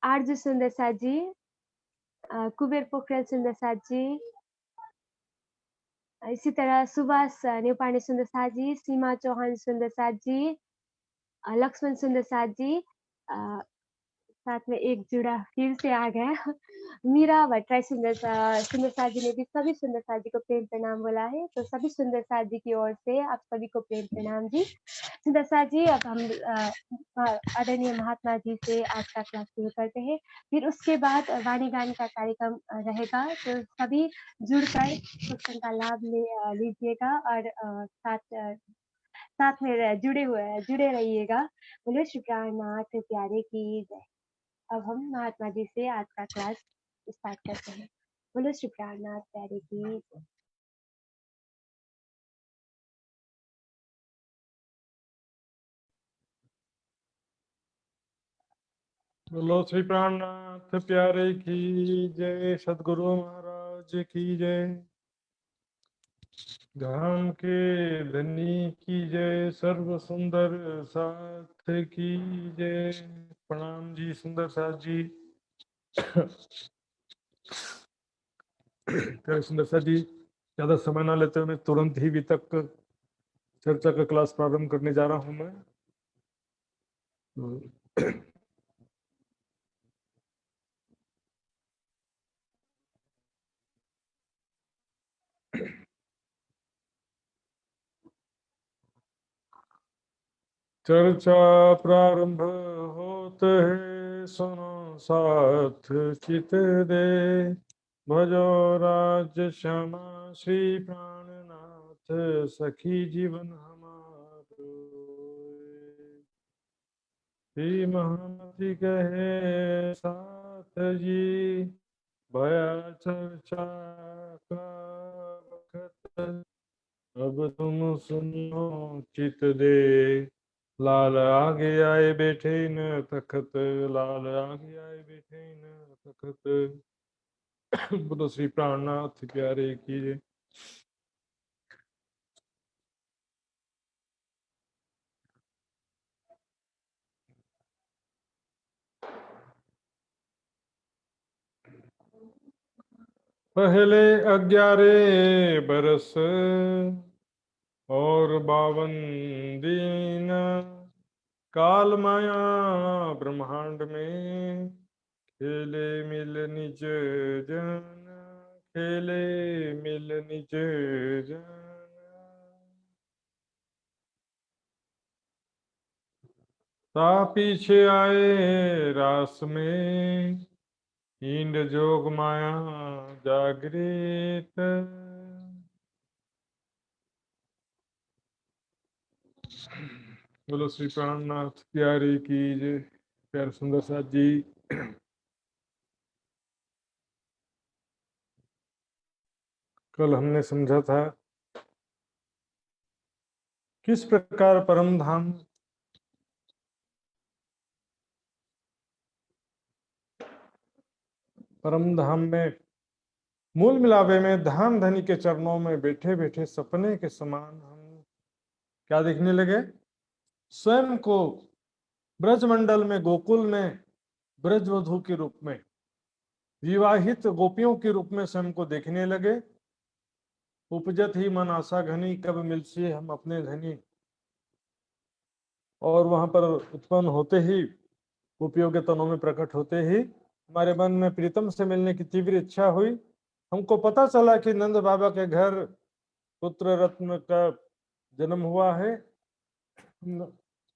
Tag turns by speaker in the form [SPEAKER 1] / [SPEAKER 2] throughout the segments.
[SPEAKER 1] आरजू सुंदर साथ जी, कुबेर पोखरेल सुंदर साथ जी, इसी तरह सुभाष नेउपाने सुंदर साथ जी, सीमा चौहान सुंदर साथ जी, लक्ष्मण सुंदर साथ जी, अ, साथ में एक जुड़ा फिर से आ गया मीरा भट्टराई सुंदर साथ जी ने भी सभी सुंदर साथ जी को प्रेम प्रणाम बोला है। तो सभी सुंदर साथ जी की ओर से आप सभी को प्रेम प्रणाम जी। सुंदर साथ जी, अब हम आदरणीय महात्मा जी से आज का क्लास शुरू करते हैं। फिर उसके बाद वाणी गान का कार्यक्रम रहेगा, तो सभी जुड़कर सत्संग का लाभ लीजिएगा और साथ में जुड़े रहिएगा। बोलो श्री प्राणनाथ प्यारे की जय। अब हम महात्मा जी से आज का क्लास स्टार्ट करते हैं। बोलो श्री प्राणनाथ प्यारे की जय।
[SPEAKER 2] बोलो श्री प्राणनाथ प्यारे की जय। सदगुरु महाराज की जय। धाम के धनी की जय। सर्व सुंदर साथ की जय। प्रणाम जी सुंदर साथ जी। प्यारे सुंदर साथ जी, ज्यादा समय ना लेते हुए मैं तुरंत ही वितक चर्चा का क्लास प्रारंभ करने जा रहा हूं मैं। चर्चा प्रारंभ होत है, सुनो साथ चित दे। भजो राज श्यामा श्री प्राणनाथ, सखी जीवन हमारो। श्री महामति कहे साथ जी, भया चर्चा का वखत। अब तुम सुनो चित दे। लाल आगे आए बैठे न तखत, लाल आगे आए बैठे न तखत। बोलो श्री प्राणनाथ प्यारे की जय। पहले 11 बरस और 52 दिन, काल माया ब्रह्मांड में खेले मिल निज जन, खेले मिल निज जन। ता पीछे आए रास में, इंद्र जोग माया जागृत। बोलो श्री प्राणनाथ प्यारे की जय। प्यारे सुंदर साथ जी, कल हमने समझा था किस प्रकार परम धाम में मूल मिलावे में धाम धनी के चरणों में बैठे बैठे सपने के समान हम क्या देखने लगे? स्वयं को ब्रजमंडल में, गोकुल में ब्रजवधु के रूप में, विवाहित गोपियों के रूप में स्वयं को देखने लगे। उपजत ही मन आशा घनी, कब मिलसे हम अपने धनी। और वहां पर उत्पन्न होते ही, गोपियों के तनों में प्रकट होते ही हमारे मन में प्रीतम से मिलने की तीव्र इच्छा हुई। हमको पता चला कि नंद बाबा के घर पुत्र रत्न का जन्म हुआ है।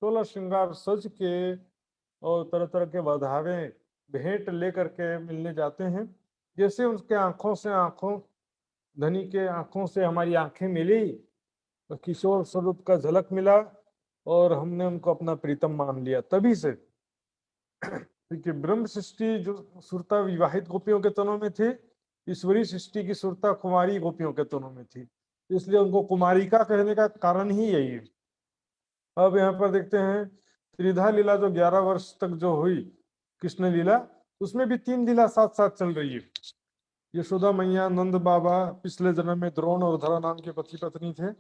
[SPEAKER 2] 16 श्रृंगार सज के और तरह तरह के बधावे भेंट लेकर के मिलने जाते हैं। जैसे उसके आंखों से आंखों, धनी के आंखों से हमारी आंखें मिली, तो किशोर स्वरूप का झलक मिला और हमने उनको अपना प्रीतम मान लिया। तभी से क्योंकि ब्रह्म सृष्टि जो सुरता विवाहित गोपियों के तनों में थी, ईश्वरी सृष्टि की सुरता कुमारी गोपियों के तनों में थी, इसलिए उनको कुमारिका कहने का कारण ही यही है। अब यहाँ पर देखते हैं त्रिधा लीला जो 11 वर्ष तक जो हुई कृष्ण लीला, उसमें भी 3 लीला साथ साथ चल रही है। यशोदा मैया, नंद बाबा पिछले जन्म में द्रोण और धरा नाम के पति पत्नी थे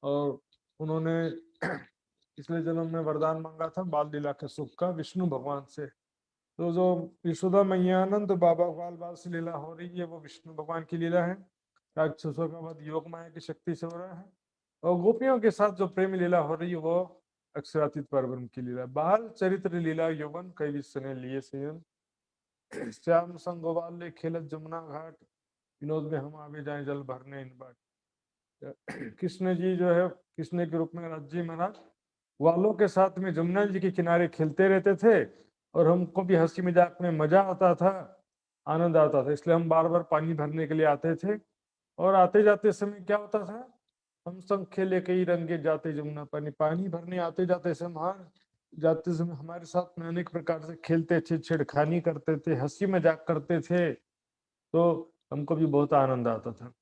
[SPEAKER 2] और उन्होंने पिछले जन्म में वरदान मांगा था बाल लीला के सुख का विष्णु भगवान से। तो जो यशोदा मैया आनंद बाबा ग्वाल बाल से लीला हो रही है वो विष्णु भगवान की लीला है। राक्षसों का वध योग माया की शक्ति से हो रहा है। और गोपियों के साथ जो प्रेम लीला हो रही है वो अक्षरातीत परब्रह्म की लीला। बाल चरित्र लीला यौवन कई विश्व लिए सेयन, श्याम संग गोपाल ले खेलत जमुना घाट, विनोद में हम आवे जाए जल भरने इन बाट। कृष्ण जी जो है कृष्ण के रूप में राज्य महाराज ग्वालों के साथ में जमुना जी के किनारे खेलते रहते थे और हमको भी हंसी मजाक में मजा आता था, आनंद आता था, इसलिए हम बार बार पानी भरने के लिए आते थे। और आते जाते समय क्या होता था, हम सब खेले कई रंगे जाते जमुना पानी, पानी भरने आते जाते समय जाते समय हमारे साथ में अनेक प्रकार से खेलते थे, छेड़खानी करते थे, हंसी मजाक करते थे, तो हमको भी बहुत आनंद आता था।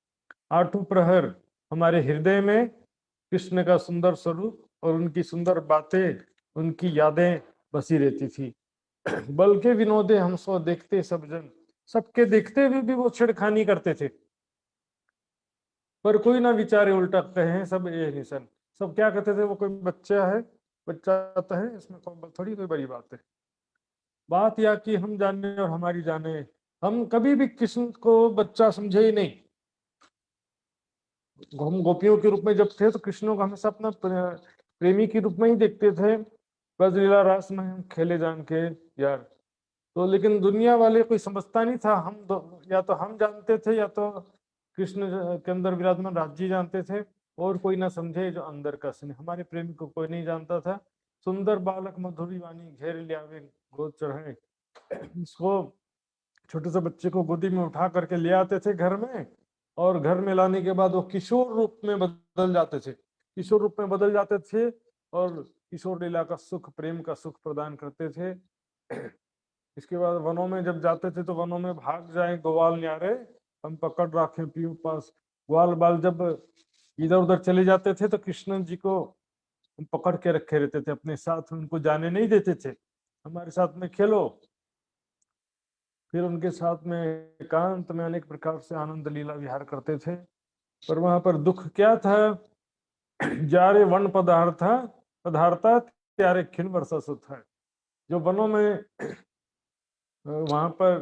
[SPEAKER 2] आठों प्रहर हमारे हृदय में कृष्ण का सुंदर स्वरूप और उनकी सुंदर बातें, उनकी यादें बसी रहती थी। बल्कि विनोदे हम सो देखते सब जन, सबके देखते हुए भी वो छेड़खानी करते थे, पर कोई ना विचारे उल्टा कहे सब ये निशन। सब क्या कहते थे, वो कोई बच्चा है, बच्चा तो है, इसमें थोड़ी कोई बड़ी बात है। बात या कि हम जाने और हमारी जाने, हम कभी भी कृष्ण को बच्चा समझे ही नहीं। हम गोपियों के रूप में जब थे तो कृष्ण को हमेशा अपना प्रेमी के रूप में ही देखते थे। ब्रजलीला रास में हम खेले जान के यार, तो लेकिन दुनिया वाले कोई समझता नहीं था। या तो हम जानते थे या तो कृष्ण के अंदर विराजमान राज्य जानते थे, और कोई ना समझे जो अंदर का स्नेह, हमारे प्रेमी को कोई नहीं जानता था। सुंदर बालक मधुरी वाणी घेर लियावे गोद चढ़ाए, इसको छोटे से बच्चे को गोदी में उठा करके ले आते थे घर में, और घर में लाने के बाद वो किशोर रूप में बदल जाते थे, किशोर रूप में बदल जाते थे, और किशोर लीला का सुख, प्रेम का सुख प्रदान करते थे। इसके बाद वनों में जब जाते थे तो वनों में भाग जाए ग्वाल न्यारे, हम पकड़ रखे पीऊ पास। ग्वाल बाल जब इधर उधर चले जाते थे तो कृष्ण जी को हम पकड़ के रखे रहते थे अपने साथ में, उनको जाने नहीं देते थे, हमारे साथ में खेलो। फिर उनके साथ में एकांत में अनेक प्रकार से आनंद लीला विहार करते थे। पर वहां पर दुख क्या था, जारे वन पदार्था त्यारे खिन वर्षा सुत है। जो वनों में वहां पर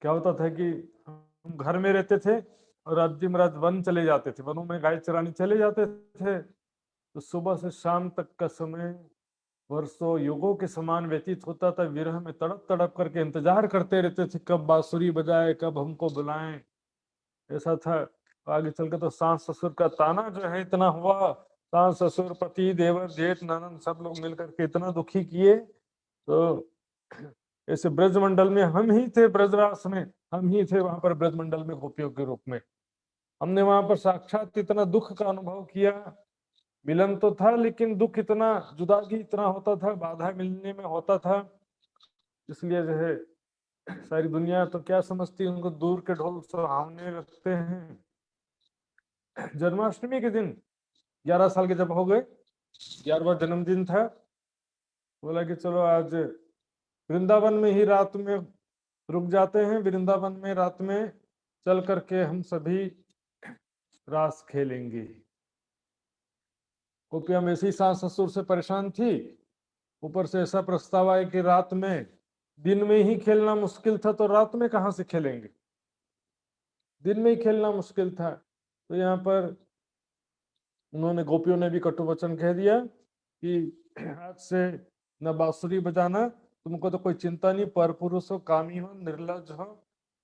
[SPEAKER 2] क्या होता था कि हम घर में रहते थे और राज्य महाराज वन चले जाते थे, वनों में गाय चराने चले जाते थे, तो सुबह से शाम तक का समय वर्षों युगों के समान व्यतीत होता था। विरह में तड़प तड़प करके इंतजार करते रहते थे, कब बांसुरी बजाए, कब हमको बुलाएं, ऐसा था। आगे चल के तो सास ससुर का ताना जो है इतना हुआ, सास ससुर पति देवर जेठ ननद सब लोग मिलकर के इतना दुखी किए। तो ऐसे ब्रजमंडल में हम ही थे, ब्रजरास में हम ही थे वहां पर, ब्रजमंडल में गोपियों के रूप में हमने वहां पर साक्षात इतना दुख का अनुभव किया। मिलन तो था लेकिन दुख इतना, जुदागी इतना होता था, बाधा मिलने में होता था। इसलिए जो है सारी दुनिया तो क्या समझती है, उनको दूर के ढोल सुहावने लगते हैं। जन्माष्टमी के दिन 11 साल के जब हो गए, 11वां जन्मदिन था, बोला कि चलो आज वृंदावन में ही रात में रुक जाते हैं, वृंदावन में रात में चल करके हम सभी रास खेलेंगे। गोपियां वैसे ही सास ससुर से परेशान थी, ऊपर से ऐसा प्रस्ताव आया कि रात में, दिन में ही खेलना मुश्किल था तो रात में कहाँ से खेलेंगे, दिन में ही खेलना मुश्किल था। तो यहाँ पर उन्होंने, गोपियों ने भी कटु वचन कह दिया कि आज से न बांसुरी बजाना, तुमको तो कोई चिंता नहीं, पर पुरुष हो, कामी हो, निर्लज हो,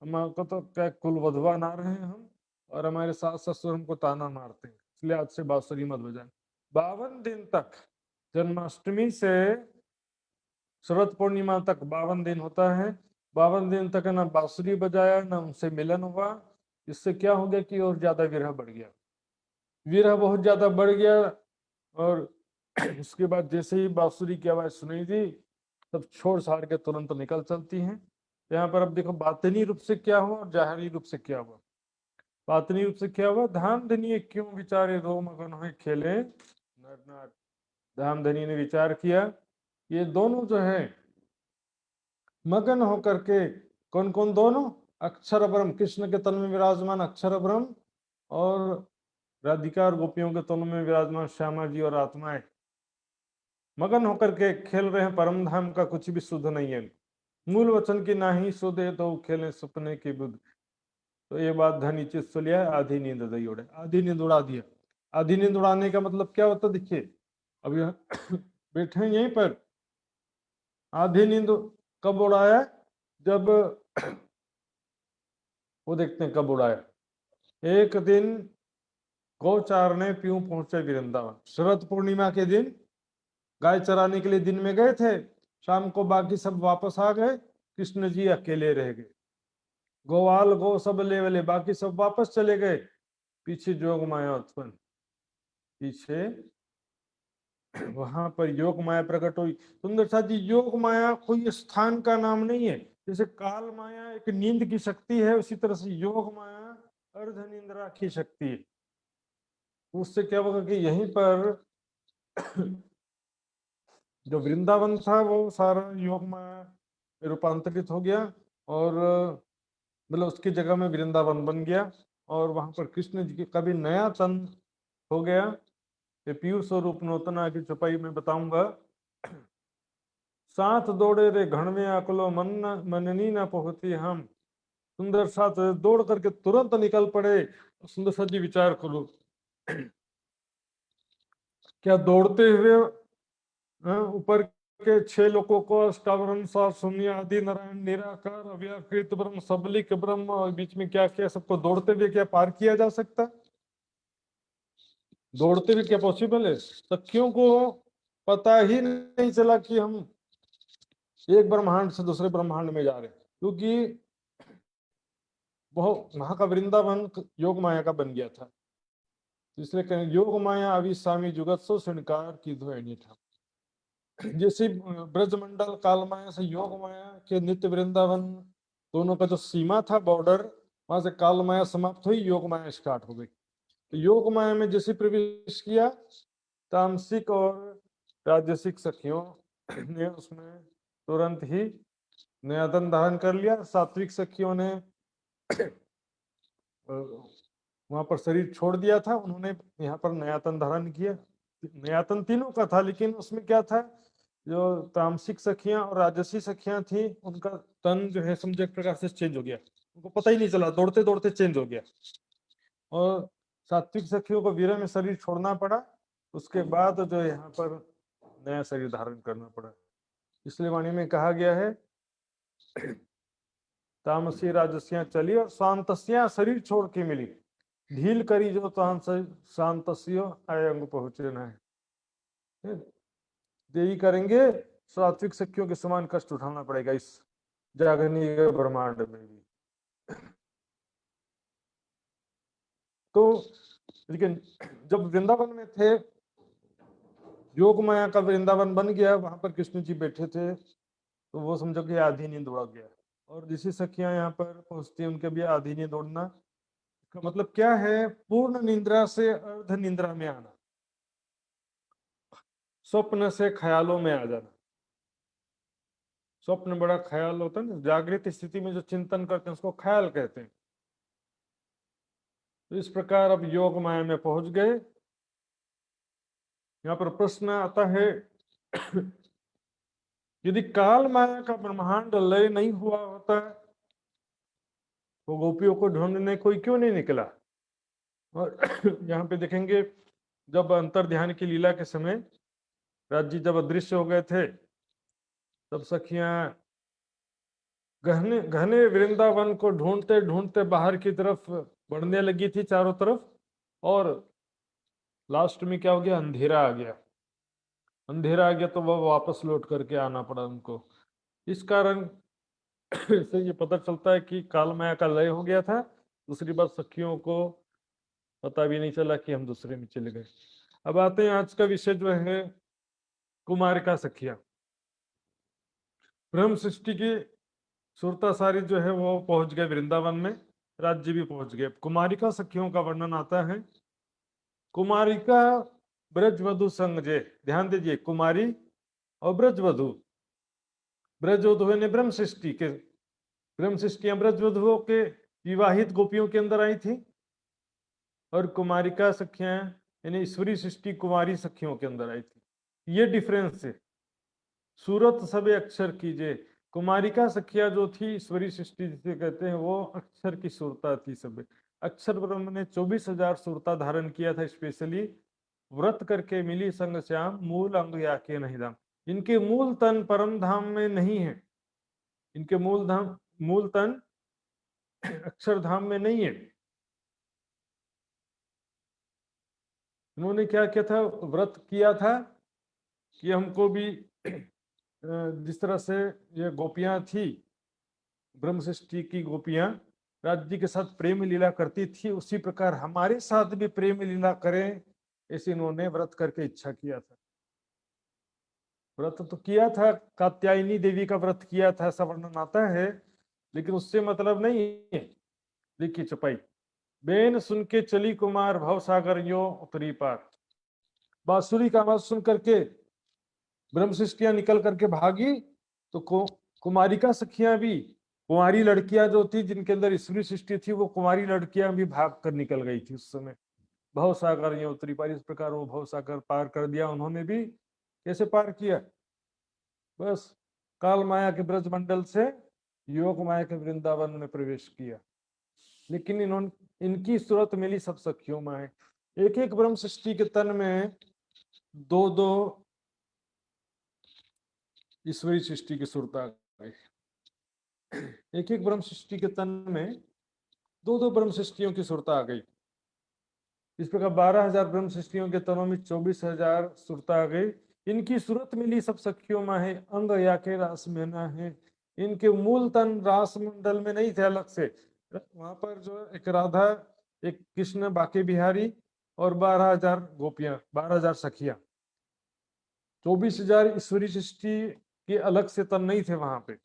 [SPEAKER 2] हमको तो क्या कुल वधवा ना रहे हम, और हमारे सास ससुर हमको ताना मारते हैं, इसलिए आज से बांसुरी मत बजाना। 52 दिन तक, जन्माष्टमी से शरद पूर्णिमा तक 52 दिन होता है, 52 दिन तक ना बांसुरी बजाया, ना उनसे मिलन हुआ। इससे क्या हो गया कि और ज्यादा विरह बढ़ गया, विरह बहुत ज्यादा बढ़ गया। और उसके बाद जैसे ही बांसुरी की आवाज सुनाई दी, सब छोड़ छाड़ के तुरंत निकल चलती हैं। यहाँ पर अब देखो बातनी रूप से क्या हुआ और जाहरी रूप से क्या हुआ। बातनी रूप से क्या हुआ, धाम धनिये क्यों विचारे रो मगन हुए खेले नर नार। धाम धनी ने विचार किया, ये दोनों जो है मगन होकर के, कौन कौन दोनों, अक्षर ब्रह्म, कृष्ण के तन में विराजमान अक्षर ब्रह्म, और राधिका और गोपियों के तन में विराजमान श्यामा जी और आत्माएं, मगन होकर के खेल रहे हैं। परम धाम का कुछ भी शुद्ध नहीं है, मूल वचन की नाही सो दे तो खेले सपने की बुद्ध। तो ये बात धनी चित सुलिया आधी नींद दई उड़े, आधी नींद उड़ा दिया। आधी नींद उड़ाने का मतलब क्या होता देखिए, अब यहाँ बैठे हैं यहीं पर, आधी नींद कब उड़ाया, जब वो देखते हैं कब उड़ाया। एक दिन गौ चारने पीऊ पहुंचे वृंदावन, शरद पूर्णिमा के दिन गाय चराने के लिए दिन में गए थे, शाम को बाकी सब वापस आ गए, कृष्ण जी अकेले रह गए। गोवाल गो सब ले वाले बाकी सब वापस चले गए, पीछे जोग माया उत्पन्न, पीछे वहां पर योग माया प्रकट हुई। सुंदर साथ जी, योग माया कोई स्थान का नाम नहीं है। जैसे काल माया एक नींद की शक्ति है, उसी तरह से योग माया अर्ध निंद्रा की शक्ति है। उससे क्या होगा कि यहीं पर जो वृंदावन था वो सारा योग में रूपांतरित हो गया, और मतलब उसकी जगह में वृंदावन बन गया, और वहां पर कृष्ण जी का भी नया तन हो गया। ये पीयूष स्वरूप नूतना की छपाई में बताऊंगा। साथ दौड़े रे घण में अकलो मन मननी न पहुंची हम। सुंदर साथ दौड़ करके तुरंत निकल पड़े। सुंदर साथ जी विचार करो, क्या दौड़ते हुए ऊपर के 6 लोगों को अष्टावरण सात शून्य आदि नारायण निराकार अव्याकृत ब्रह्म सबलिक ब्रह्म और बीच में क्या क्या सबको दौड़ते हुए क्या पार किया जा सकता? दौड़ते हुए क्या पॉसिबल है? सखियों को पता ही नहीं चला कि हम एक ब्रह्मांड से दूसरे ब्रह्मांड में जा रहे हैं, क्योंकि वो वहां का वृंदावन योग माया का बन गया था। इसलिए कहें योग माया अविस्वामी जुगत सो श्रृंगार की ध्वनि था। जैसे ब्रजमंडल काल माया से योग माया के नित्य वृंदावन दोनों का जो सीमा था बॉर्डर, वहां से काल माया समाप्त हुई, योग माया स्टार्ट हो गई। तो योग माया में जैसे प्रवेश किया, तामसिक और राजसिक सखियों ने उसमें तुरंत ही नया तन धारण कर लिया। सात्विक सखियों ने वहां पर शरीर छोड़ दिया था, उन्होंने यहाँ पर नया तन धारण किया। नया तन तीनों का था, लेकिन उसमें क्या था, जो तामसिक सखियां और राजसी सखियां थी उनका तन जो है समझ एक प्रकार से चेंज हो गया, उनको पता ही नहीं चला, दौड़ते दौड़ते चेंज हो गया। और सात्विक सखियों को वीर्य में शरीर छोड़ना पड़ा, उसके बाद जो यहाँ पर नया शरीर धारण करना पड़ा। इसलिए वाणी में कहा गया है तामसी राजसियां चली और शांतस्या शरीर छोड़ के मिली, ढील करी जो शांतस्यो आय अंग पहुंचे न है। देरी करेंगे सात्विक सखियों के समान कष्ट उठाना पड़ेगा इस जागरणी ब्रह्मांड में भी। तो लेकिन जब वृंदावन में थे, योग माया का वृंदावन बन गया, वहां पर कृष्ण जी बैठे थे, तो वो समझो कि आधी नींद उड़ गया। और जिसी सखियां यहाँ पर पहुंचती है उनके भी आधी नींद उड़ना का मतलब क्या है, पूर्ण निंद्रा से अर्ध निंद्रा में आना, स्वप्न से ख्यालों में आ जाना। स्वप्न बड़ा ख्याल होता है ना, जागृत स्थिति में जो चिंतन करते हैं उसको ख्याल कहते हैं। तो इस प्रकार अब योग माया में पहुंच गए। यहाँ पर प्रश्न आता है यदि काल माया का ब्रह्मांड लय नहीं हुआ होता तो गोपियों को ढूंढने कोई क्यों नहीं निकला? और यहाँ पे देखेंगे जब अंतर ध्यान की लीला के समय राज जी जब अदृश्य हो गए थे, तब सखियां घने घने वृंदावन को ढूंढते ढूंढते बाहर की तरफ बढ़ने लगी थी चारों तरफ, और लास्ट में क्या हो गया, अंधेरा आ गया। अंधेरा आ गया तो वह वापस लौट करके आना पड़ा उनको। इस कारण से ये पता चलता है कि काल माया का लय हो गया था। दूसरी बात, सखियों को पता भी नहीं चला कि हम दूसरे में चले गए। अब आते हैं आज का विषय जो है कुमारिका सखिया। ब्रह्म सृष्टि की सुरता सारी जो है वो पहुंच गए वृंदावन में, राज्य भी पहुंच गए। कुमारिका सखियों का वर्णन आता है। कुमारिका ब्रजवधु संग जे, ध्यान दीजिए, कुमारी और ब्रजवधु। ब्रजवधु ने ब्रह्म सृष्टि के, ब्रह्म सृष्टियां ब्रजवधुओं के विवाहित गोपियों के अंदर आई थी, और कुमारिका सखियां यानी ईश्वरी सृष्टि कुमारी सखियों के अंदर आई थी। ये डिफरेंस है। सूरत सबे अक्षर कीजिए, कुमारिका सखिया जो थी ईश्वरी सृष्टि जिसे कहते हैं, वो अक्षर की सुरता थी सब। अक्षर ब्रह्म ने 24,000 सुरता धारण किया था स्पेशली। व्रत करके मिली संग श्याम, मूल अंग याके नहीं धाम। इनके मूल तन परम धाम में नहीं है, इनके मूल तन अक्षरधाम में नहीं है। उन्होंने क्या किया था, व्रत किया था कि हमको भी जिस तरह से ये गोपियां थी, ब्रह्म सृष्टि की गोपियां राज्य के साथ प्रेम लीला करती थी, उसी प्रकार हमारे साथ भी प्रेम लीला करें, ऐसे इन्होंने व्रत करके इच्छा किया था। व्रत तो किया था, कात्यायनी देवी का व्रत किया था, ऐसा वर्णन आता है, लेकिन उससे मतलब नहीं है। देखिए चपाई, बेन सुन के चली कुमार भव सागर यो उतरी पार। बांसुरी का आवाज सुन करके ब्रह्म सृष्टियां निकल करके भागी, तो कुमारिका सखियां भी, कुंवारी लड़कियां जो थी जिनके अंदर ईश्वरी सृष्टि थी, वो कुमारी लड़कियां भी भाग कर निकल गई थी उस समय। भव सागर ये उतरी पार, इस प्रकार वो भव सागर पार कर दिया उन्होंने भी। कैसे पार किया, बस काल माया के ब्रज मंडल से योग माया के वृंदावन में प्रवेश किया। लेकिन इन्होंने, इनकी सूरत मिली सब सखियों में। एक एक ब्रह्म सृष्टि के तन में दो दो ईश्वरी सृष्टि की सूरत आ गई। एक एक ब्रह्म सृष्टि के तन में दो दो ब्रह्म सृष्टियों की सूरत आ गई। इस प्रकार 12,000 ब्रह्म सृष्टियों के तनों में 24,000 सूरत आ गई। इनकी सूरत मिली सब सखियों में है, अंग या के रास में ना है। इनके मूल तन रास मंडल में नहीं थे अलग से। वहां पर जो एक राधा, एक कृष्ण बाके बिहारी और 12,000 गोपियां, 12,000 सखियां, 24,000 ईश्वरी सृष्टि के अलग से तन नहीं थे वहां पे।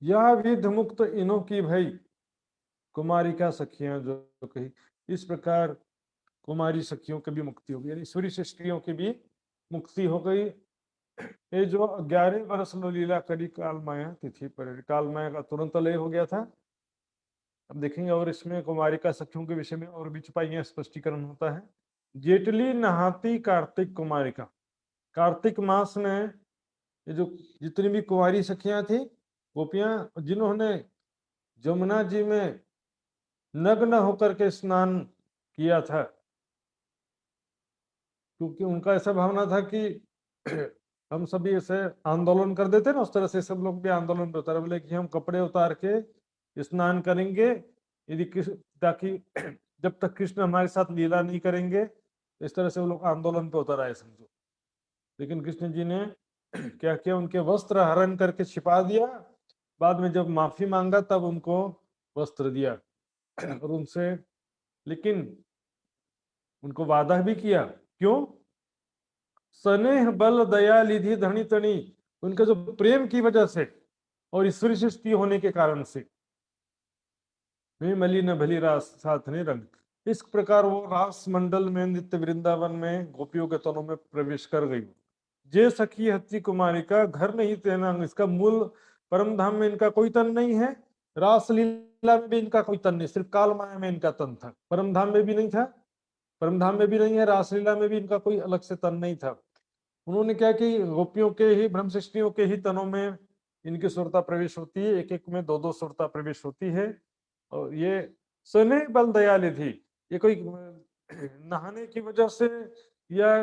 [SPEAKER 2] यह विध मुक्त इनो की भई कुमारिका सखियां जो कही। इस प्रकार कुमारी सखियों की भी मुक्ति हो गई, यानी ईश्वरी सृष्टियों की भी मुक्ति हो गई। ये जो 11 वर्ष लीला करी काल माया तिथि पर, काल माया का तुरंत लय हो गया था। अब देखेंगे, और इसमें कुमारिका सखियों के विषय में और भी छुपाइयां स्पष्टीकरण होता है। जेटली नहाती कार्तिक कुमारिका, कार्तिक मास में ये जो जितनी भी कुंवारी सखियां थी, गोपियां, जिन्होंने जमुना जी में नग्न होकर के स्नान किया था, क्योंकि उनका ऐसा भावना था कि हम सभी ऐसे आंदोलन कर देते ना, उस तरह से सब लोग भी आंदोलन करते रहे, बोले कि हम कपड़े उतार के स्नान करेंगे, यदि ताकि जब तक कृष्ण हमारे साथ लीला नहीं करेंगे। इस तरह से वो लोग आंदोलन पे उतर आए समझो। लेकिन कृष्ण जी ने क्या किया, उनके वस्त्र हरण करके छिपा दिया। बाद में जब माफी मांगा तब उनको वस्त्र दिया और उनसे, लेकिन उनको वादा भी किया। क्यों, स्नेह बल दया निधि धनी तनी, उनके जो प्रेम की वजह से और ईश्वरी सृष्टि होने के कारण से, वे मली न भली रास साथ ने रंग। इस प्रकार वो रास मंडल में, नित्य वृंदावन में गोपियों के तनों में प्रवेश कर गई। जे सखी हत्ती कुमारी का घर नहीं तेना, इसका मूल परम धाम में इनका कोई तन नहीं है। रास लीला में भी इनका कोई तन नहीं, सिर्फ काल माया में इनका तन था, परम धाम में भी नहीं था। परम धाम में भी नहीं है, रासलीला में भी इनका कोई अलग से तन नहीं था। उन्होंने क्या कि गोपियों के ही, ब्रह्म सृष्टियों के ही तनों में इनकी सुरता प्रवेश होती है, एक एक में दो दो सुरता प्रवेश होती है। और ये स्नेह बल दयालु थी, ये कोई नहाने की वजह से या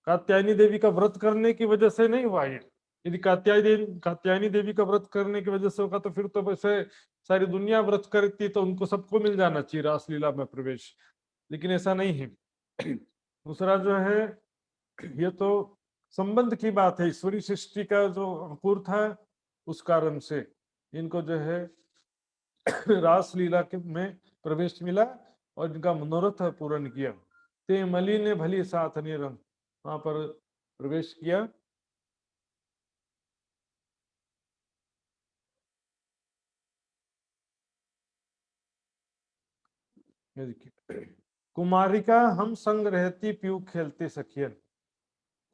[SPEAKER 2] कात्यायनी देवी का व्रत करने की वजह से नहीं हुआ। ये यदि कात्यायनी देवी का व्रत करने की वजह से होगा तो फिर तो वैसे सारी दुनिया व्रत करती, तो उनको सबको मिल जाना चाहिए रासलीला में प्रवेश, लेकिन ऐसा नहीं है। दूसरा जो है, ये तो संबंध की बात है, ईश्वरी सृष्टि का जो अंकुर था उस कारण से इनको जो है रासलीला के में प्रवेश मिला और इनका मनोरथ पूर्ण किया। ते मली ने भली साथ ने रंग, वहां पर प्रवेश किया। ये देखिए, कुमारिका हम संग रहती पीयू खेलते सखियन।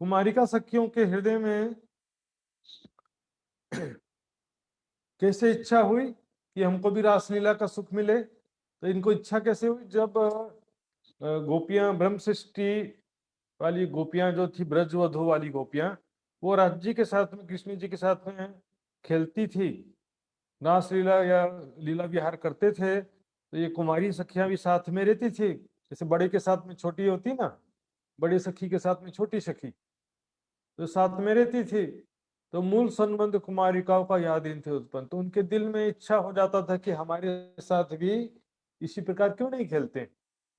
[SPEAKER 2] कुमारिका सखियों के हृदय में कैसे इच्छा हुई कि हमको भी रासलीला का सुख मिले। तो इनको इच्छा कैसे हुई, जब गोपियां, ब्रह्म सृष्टि वाली गोपियां जो थी, ब्रजवधु वाली गोपियां, वो राधा जी के साथ में, कृष्ण जी के साथ में खेलती थी, रास लीला या लीला विहार करते थे, तो ये कुमारी सखियां भी साथ में रहती थी। जैसे बड़े के साथ में छोटी होती ना, बड़ी सखी के साथ में छोटी सखी, तो साथ में रहती थी। तो मूल संबंध कुमारिकाओं का याद इन थे उत्पन्न, तो उनके दिल में इच्छा हो जाता था कि हमारे साथ भी इसी प्रकार क्यों नहीं खेलते,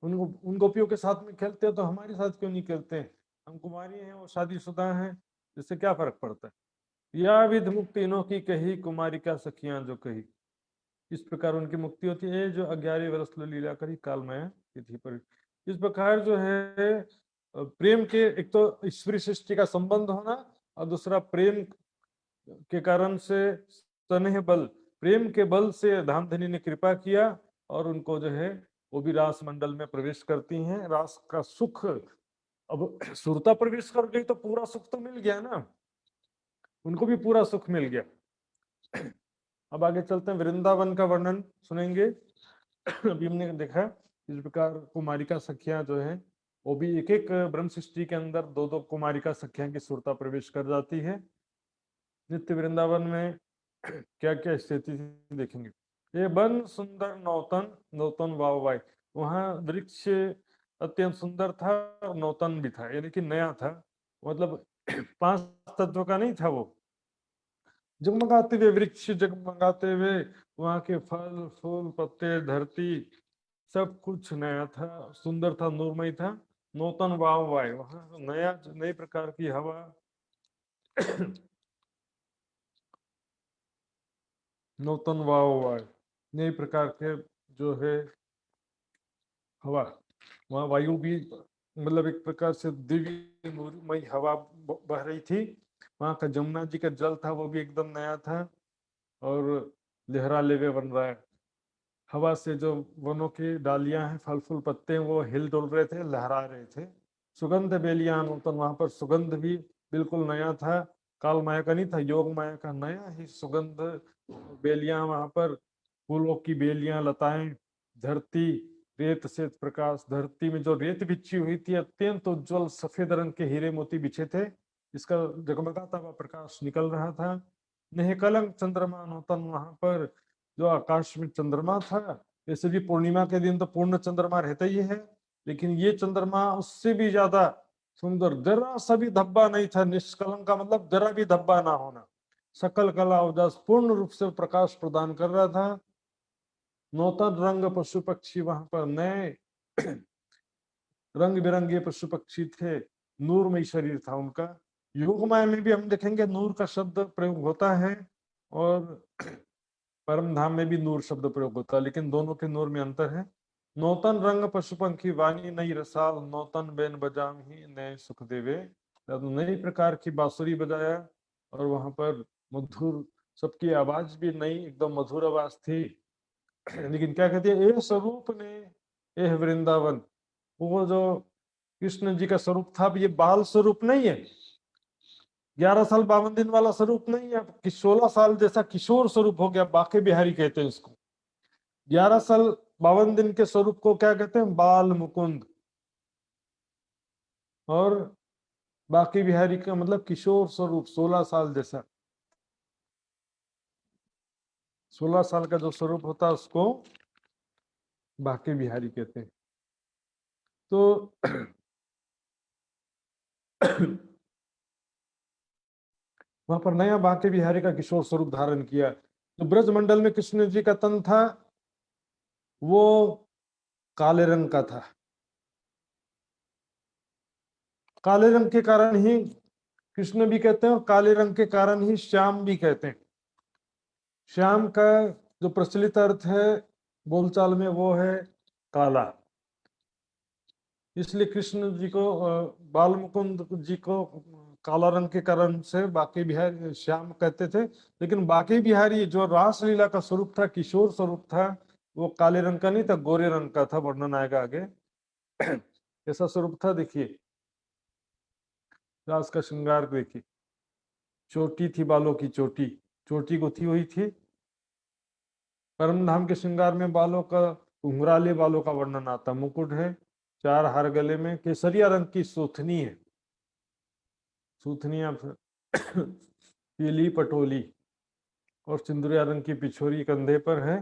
[SPEAKER 2] उनको उन गोपियों के साथ में खेलते हैं तो हमारे साथ क्यों नहीं खेलते, हम कुमारी हैं वो शादीशुदा हैं, इससे क्या फर्क पड़ता है। या विध मुक्ति इन्हों की कही, कुमारिका सखियां जो कही, इस प्रकार उनकी मुक्ति होती है जो 11 वर्ष लीला करी काल में तिथि पर। इस प्रकार जो है प्रेम के, एक तो ईश्वरी सृष्टि का संबंध होना, और दूसरा प्रेम के कारण से स्नेह बल, प्रेम के बल से धामधनी ने कृपा किया और उनको जो है वो भी रास मंडल में प्रवेश करती हैं, रास का सुख। अब सुरता प्रवेश कर गई तो पूरा सुख तो मिल गया ना, उनको भी पूरा सुख मिल गया। अब आगे चलते हैं, वृंदावन का वर्णन सुनेंगे। अभी हमने देखा इस प्रकार कुमारिका सखियां जो है वो भी एक एक ब्रह्म सृष्टि के अंदर दो दो कुमारिका सखियां की सुरता प्रवेश कर जाती है। नित्य वृंदावन में क्या क्या स्थिति देखेंगे। ये वन सुंदर नौतन, नौतन वाव वाई, वहाँ वृक्ष अत्यंत सुंदर था और नौतन भी था, यानी कि नया था, मतलब 5 तत्व का नहीं था वो। जगमगाते हुए वृक्ष, जगमगाते हुए वहाँ के फल फूल पत्ते धरती सब कुछ नया था, सुंदर था, नूरमय था। नौतन वाव वाय, वहाँ नया नई प्रकार की हवा नौतन वाव वाय, नई प्रकार के जो है हवा, वहाँ वायु भी मतलब एक प्रकार से दिव्य नूरमय हवा बह रही थी। वहाँ का जमुना जी का जल था वो भी एकदम नया था और लहरा लेवे बन रहा है। हवा से जो वनों की डालियां हैं, फल फूल पत्ते हैं, वो हिल डुल रहे थे, लहरा रहे थे। सुगंध बेलियां नूतन, वहां पर सुगंध भी बिल्कुल नया था, काल माया का नहीं था, योग माया का नया ही सुगंध। बेलियां वहां पर, फूलों की बेलियां, लताएं, धरती, रेत से प्रकाश, धरती में जो रेत बिछी हुई थी अत्यंत उज्जवल सफेद रंग के हीरे मोती बिछे थे, इसका जगमगाता हुआ प्रकाश निकल रहा था। निकलंक चंद्रमा नूतन, वहां पर जो आकाश में चंद्रमा था, वैसे भी पूर्णिमा के दिन तो पूर्ण चंद्रमा रहता ही है, लेकिन ये चंद्रमा उससे भी ज्यादा सुंदर, जरा सा भी धब्बा नहीं था, निष्कलंक का मतलब जरा भी धब्बा ना होना, सकल कला उदास पूर्ण रूप से प्रकाश प्रदान कर रहा था। नौतन रंग पशु पक्षी, वहां पर नए रंग बिरंगे पशु पक्षी थे, नूरमय शरीर था उनका। योगमाया में भी हम देखेंगे नूर का शब्द प्रयोग होता है और परम धाम में भी नूर शब्द प्रयोग होता है, लेकिन दोनों के नूर में अंतर है। नौतन रंग पशु पंखी वाणी नई रसाल, नौतन बेन बजाम ही नए सुख देवे, नई प्रकार की बांसुरी बजाया और वहां पर मधुर, सबकी आवाज भी नई एकदम मधुर आवाज थी। लेकिन क्या कहते हैं, ए स्वरूप ने एह वृंदावन, वो जो कृष्ण जी का स्वरूप था, ये बाल स्वरूप नहीं है, 11 साल 52 दिन वाला स्वरूप नहीं है कि 16 साल जैसा किशोर स्वरूप हो गया, बाके बिहारी कहते हैं इसको। 11 साल 52 दिन के स्वरूप को क्या कहते हैं, बाल मुकुंद, और बाकी बिहारी का मतलब किशोर स्वरूप, 16 साल जैसा। 16 साल का जो स्वरूप होता है उसको बाकी बिहारी कहते हैं। तो वहां पर नया बाके बिहारी का किशोर स्वरूप धारण किया। तो ब्रज मंडल में कृष्ण जी का तन था वो काले रंग का था, काले रंग के कारण ही कृष्ण भी कहते हैं और काले रंग के कारण ही श्याम भी कहते हैं। श्याम का जो प्रचलित अर्थ है बोलचाल में वो है काला, इसलिए कृष्ण जी को बाल मुकुंद जी को काला रंग के कारण से बाकी बिहारी श्याम कहते थे। लेकिन बाकी बिहारी जो रास लीला का स्वरूप था, किशोर स्वरूप था, वो काले रंग का नहीं था, गोरे रंग का था, वर्णन आएगा आगे। ऐसा स्वरूप था। देखिए रास का श्रृंगार देखिए, चोटी थी, बालों की चोटी, चोटी गुथी हुई थी। परम धाम के श्रृंगार में बालों का, घुंघराले बालों का वर्णन आता, मुकुट है, 4 हार गले में, केसरिया रंग की सूथनी है, सूथनिया पीली पटोली और सिंदूरिया रंग की पिछोरी कंधे पर है।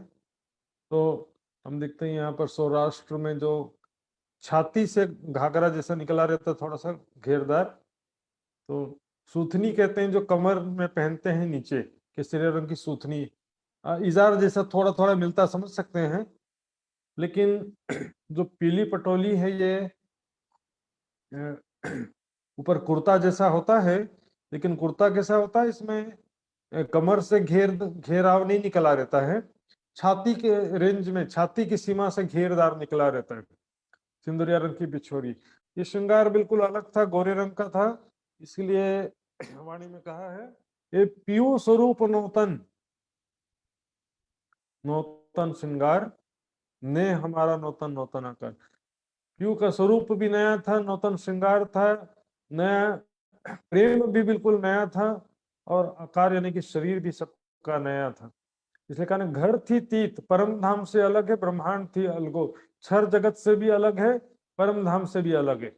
[SPEAKER 2] तो हम देखते हैं यहाँ पर सौराष्ट्र में जो छाती से घाघरा जैसा निकला रहता है, थोड़ा सा घेरदार, तो सूथनी कहते हैं, जो कमर में पहनते हैं नीचे, केसरिया रंग की सूथनी। इजार जैसा थोड़ा थोड़ा मिलता, समझ सकते हैं। लेकिन जो पीली पटोली है ये ऊपर कुर्ता जैसा होता है, लेकिन कुर्ता कैसा होता है, इसमें कमर से घेराव नहीं निकला रहता है, छाती के रेंज में, छाती की सीमा से घेरदार निकला रहता है। सिंदूरिया रंग की बिछोरी, ये श्रृंगार बिल्कुल अलग था, गोरे रंग का था, इसलिए वाणी में कहा है ये पीयू स्वरूप नौतन, नौतन श्रृंगार ने हमारा नौतन नौतन आकार। पीयू का स्वरूप भी नया था, नौतन श्रृंगार था नया, प्रेम भी बिल्कुल नया था, और आकार यानी कि शरीर भी सबका नया था। इसलिए कहा घर थी तीत, परम धाम से अलग है, ब्रह्मांड थी अलगो, क्षर जगत से भी अलग है, परम धाम से भी अलग है।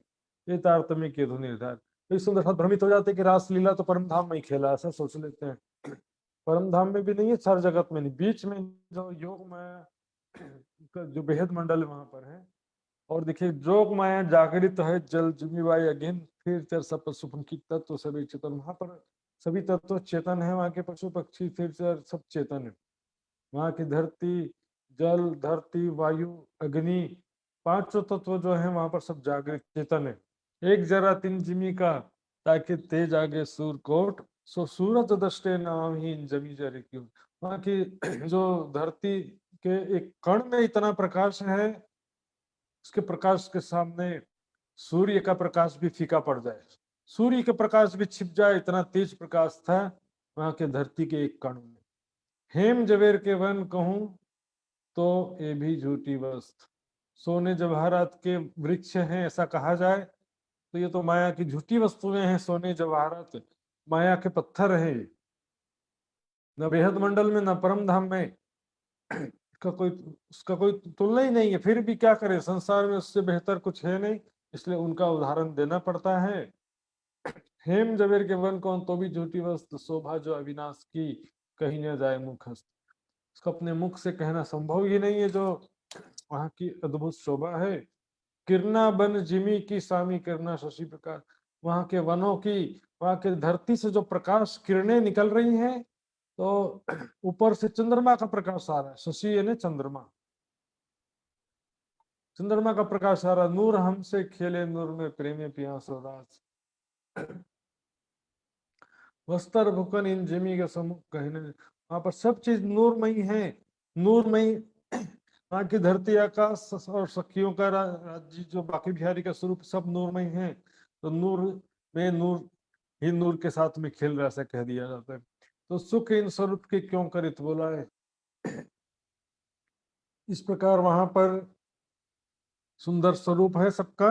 [SPEAKER 2] ये तारतम्य के धुन निर्धार। इस सुंदर साथ भ्रमित हो जाते कि रासलीला तो परम धाम में ही खेला, ऐसा सोच लेते हैं। परम धाम में भी नहीं है, क्षर जगत में नहीं, बीच में जो योग माया का जो बेहद मंडल वहां पर है। और देखिए जोग माया जागृत है, जल जुमीबाई अगेन, फिर चर सब सुपन की तत्व सभी चेतन, वहां पर सभी तत्व चेतन है, वहां के पशु पक्षी फिर चर सब चेतन है। वहां की धरती, जल, धरती, वायु, अग्नि, पांचों तत्व जो है वहां पर सब जागृत चेतन है। एक जरा तीन जिमी का, ताकि तेज आगे सूर कोट, सो सूरज दृष्टे नाम ही जमी जरे क्यों। वहां की जो धरती के एक कण में इतना प्रकाश है, उसके प्रकाश के सामने सूर्य का प्रकाश भी फीका पड़ जाए, सूर्य के प्रकाश भी छिप जाए, इतना तेज प्रकाश था वहां के धरती के एक कण में। हेम जवेर के वन कहूं तो ये भी झूठी वस्तु, सोने जवाहरात के वृक्ष हैं ऐसा कहा जाए तो ये तो माया की झूठी वस्तुएं हैं, सोने जवाहरात माया के पत्थर हैं, न बेहद मंडल में न परम धाम में उसका कोई तुलना ही नहीं है। फिर भी क्या करे, संसार में उससे बेहतर कुछ है नहीं, इसलिए उनका उदाहरण देना पड़ता है। हेम जवेर के वन कौन तो भी झूठी वस्तु, शोभा जो अविनाश की कहीं न जाए मुखस्त। उसको अपने मुख से कहना संभव ही नहीं है, जो वहां की अद्भुत शोभा है। किरणा बन जिमी की सामी किरणा शशि प्रकाश, वहां के वनों की, वहां के धरती से जो प्रकाश किरणें निकल रही हैं, तो ऊपर से चंद्रमा का प्रकाश आ रहा है, शशि यानी चंद्रमा, चंद्रमा का प्रकाश आ रहा, नूर हमसे खेले नूर में प्रेमी पिया सौराज, वस्त्र भुकन इन जिमी के सम्मुख कहने। वहां पर सब चीज नूरमयी है, नूरमयी। वहां की धरती, आकाश और सखियों का राज्य, जो बाकी बिहारी का स्वरूप, सब नूरमयी है। तो नूर में नूर ही नूर के साथ में खेल रहा, ऐसा कह दिया जाता है। तो सुख इन स्वरूप के क्यों करित बोला है। इस प्रकार वहां पर सुंदर स्वरूप है सबका।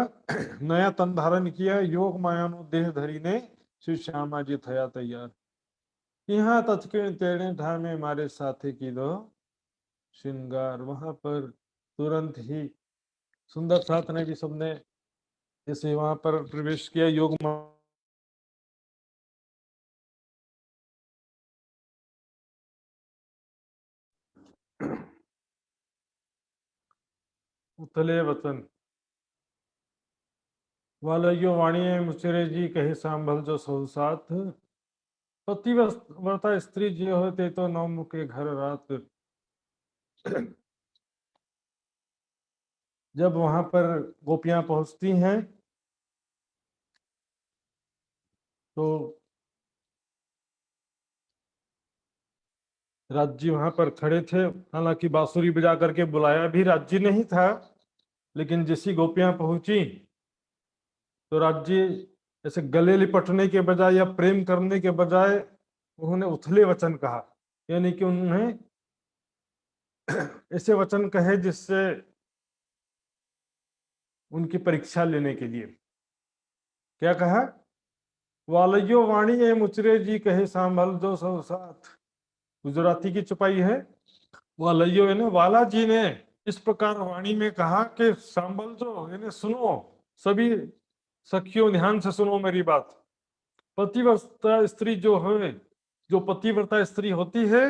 [SPEAKER 2] नया तन धारण किया, योग मायानु देह धरी ने, श्री श्यामा जी थया तैयार। यहाँ तत्किन तेरे ठामे मारे साथे की दो श्रृंगार। वहां पर तुरंत ही सुंदर साथ ने भी सबने जैसे वहां पर प्रवेश किया, योग उथले वचन वालयो वाणी मुचरे जी कहे सांभल जो सौ साथ। पतिव्रता स्त्री जी होते तो नौ मुखे घर रात। जब वहां पर गोपियां पहुंचती हैं तो राज्य वहां पर खड़े थे, हालांकि बांसुरी बजा करके बुलाया भी राज्य नहीं था, लेकिन जैसी गोपियां पहुंची तो राज्य ऐसे गले लिपटने के बजाय या प्रेम करने के बजाय उन्होंने उथले वचन कहा, यानी कि उन्हें ऐसे वचन कहे जिससे उनकी परीक्षा लेने के लिए। क्या कहा, वालयो वाणी ए मुचरे जी कहे सांभल जो सौ साथ। गुजराती की छुपाई है, वालयो यानी वाला जी ने इस प्रकार वाणी में कहा कि सांभल जो यानी सुनो, सभी सखियों ध्यान से सुनो मेरी बात। पतिव्रता स्त्री जो है, जो पतिव्रता स्त्री होती है,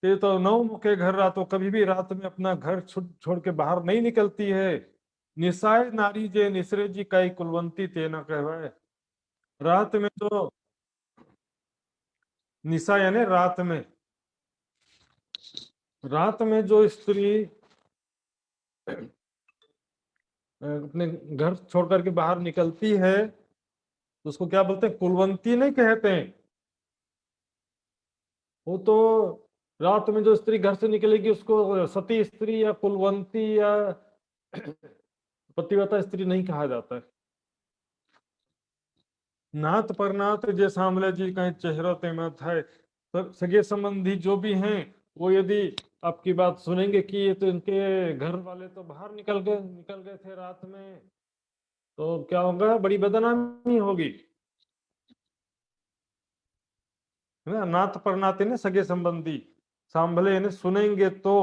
[SPEAKER 2] ये तो नौ मुखे घर रातों, कभी भी रात में अपना घर छोड़ के बाहर नहीं निकलती है। निसाय नारी जे निसरे जी कई कुलवंती तेना कहवाए। रात में तो निशा यानी रात में जो स्त्री अपने घर छोड़ करके बाहर निकलती है तो उसको क्या बोलते हैं? कुलवंती नहीं कहते हैं। वो तो रात में जो स्त्री घर से निकलेगी उसको सती स्त्री या कुलवंती या पतिव्रता स्त्री नहीं कहा जाता है। नात पर नात जे सामले जी कहीं चेहरा तेमत है। तो सगे संबंधी जो भी हैं वो यदि आपकी बात सुनेंगे कि ये तो इनके घर वाले तो बाहर निकल गए थे रात में, तो क्या होगा? बड़ी बदनामी होगी, है ना। नात पर नाते ने सगे संबंधी सांभले यानी सुनेंगे तो